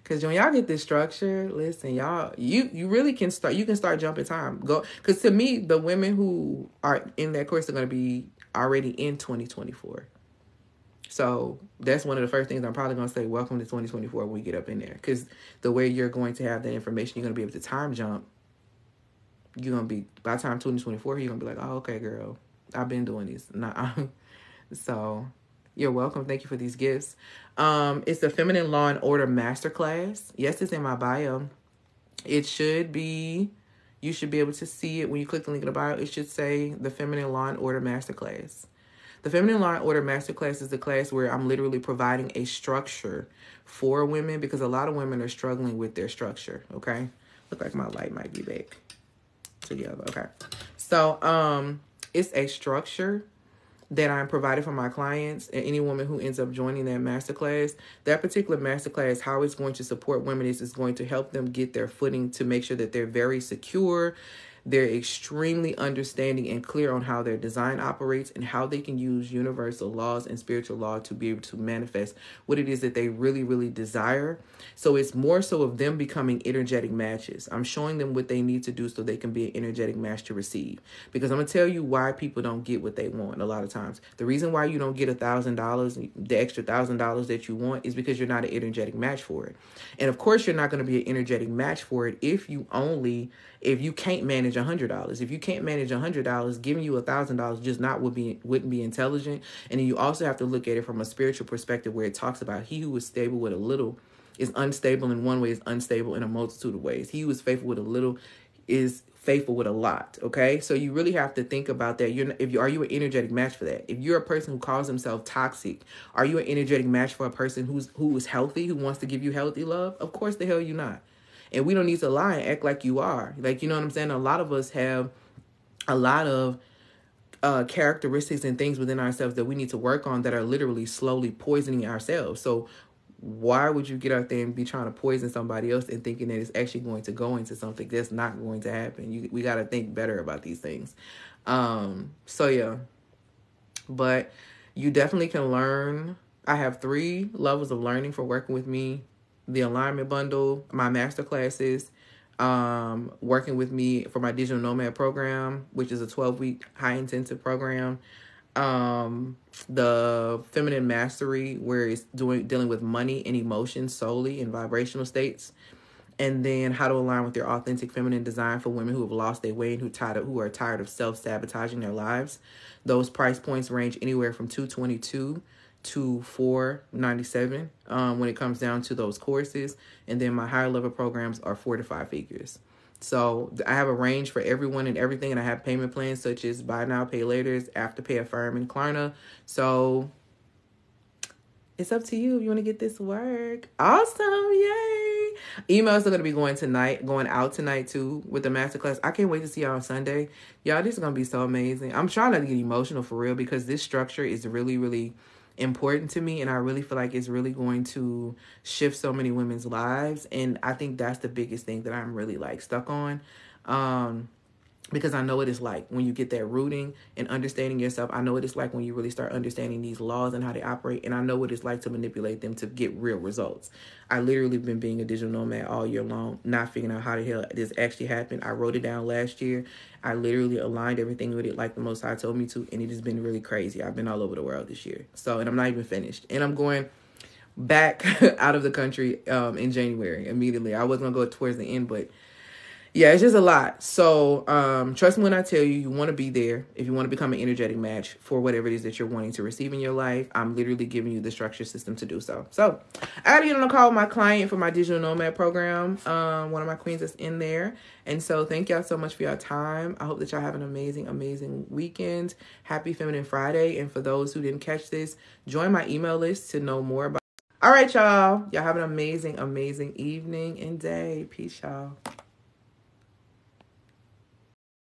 Because when y'all get this structure, listen, y'all, you really can start, you can start jumping time. Go, because to me, the women who are in that course are going to be already in 2024. So that's one of the first things I'm probably going to say, welcome to 2024 when we get up in there. Because the way you're going to have that information, you're going to be able to time jump. You're going to be, by the time 2024, you're going to be like, oh, okay, girl, I've been doing this. So you're welcome. Thank you for these gifts. It's the Feminine Law and Order Masterclass. Yes, it's in my bio. It should be, you should be able to see it when you click the link in the bio. It should say the Feminine Law and Order Masterclass. The Feminine Law and Order Masterclass is the class where I'm literally providing a structure for women, because a lot of women are struggling with their structure. Okay. Look like my light might be back together. Okay. So, it's a structure that I'm providing for my clients and any woman who ends up joining that masterclass. That particular masterclass, how it's going to support women is it's going to help them get their footing to make sure that they're very secure. They're extremely understanding and clear on how their design operates and how they can use universal laws and spiritual law to be able to manifest what it is that they really, really desire. So it's more so of them becoming energetic matches. I'm showing them what they need to do so they can be an energetic match to receive. Because I'm going to tell you why people don't get what they want a lot of times. The reason why you don't get $1,000, the extra $1,000 that you want, is because you're not an energetic match for it. And of course, you're not going to be an energetic match for it if you can't manage $100. If you can't manage $100, giving you $1,000 just wouldn't be intelligent. And then you also have to look at it from a spiritual perspective, where it talks about he who is stable with a little is unstable in one way, is unstable in a multitude of ways. He who is faithful with a little is faithful with a lot. Okay, so you really have to think about that. Are you an energetic match for that? If you're a person who calls himself toxic, are you an energetic match for a person who is healthy, who wants to give you healthy love? Of course the hell you're not. And we don't need to lie and act like you are. Like, you know what I'm saying? A lot of us have a lot of characteristics and things within ourselves that we need to work on that are literally slowly poisoning ourselves. So why would you get out there and be trying to poison somebody else and thinking that it's actually going to go into something that's not going to happen? We got to think better about these things. So yeah, but you definitely can learn. I have 3 levels of learning for working with me: the alignment bundle, my master classes, working with me for my digital nomad program, which is a 12-week high intensive program. The feminine mastery, where it's dealing with money and emotions solely in vibrational states. And then how to align with your authentic feminine design for women who have lost their way and who are tired of self-sabotaging their lives. Those price points range anywhere from $222 to $497 when it comes down to those courses. And then my higher level programs are 4 to 5 figures. So I have a range for everyone and everything, and I have payment plans such as buy now, pay laters, Afterpay, Affirm, and Klarna. So it's up to you if you want to get this work. Awesome. Yay. Emails are going to be going out tonight too with the masterclass. I can't wait to see y'all on Sunday. Y'all, this is going to be so amazing. I'm trying not to get emotional for real, because this structure is really, really important to me, and I really feel like it's really going to shift so many women's lives. And I think that's the biggest thing that I'm really like stuck on. Because I know what it's like when you get that rooting and understanding yourself. I know what it's like when you really start understanding these laws and how they operate. And I know what it's like to manipulate them to get real results. I literally been being a digital nomad all year long, not figuring out how the hell this actually happened. I wrote it down last year. I literally aligned everything with it like the Most High told me to. And it has been really crazy. I've been all over the world this year. So, and I'm not even finished. And I'm going back out of the country in January immediately. I was going to go towards the end, but yeah, it's just a lot. So trust me when I tell you, you want to be there. If you want to become an energetic match for whatever it is that you're wanting to receive in your life, I'm literally giving you the structure system to do so. So I had to get on a call with my client for my digital nomad program. One of my queens is in there. And so thank y'all so much for your time. I hope that y'all have an amazing, amazing weekend. Happy Feminine Friday. And for those who didn't catch this, join my email list to know more about. All right, y'all. Y'all have an amazing, amazing evening and day. Peace, y'all.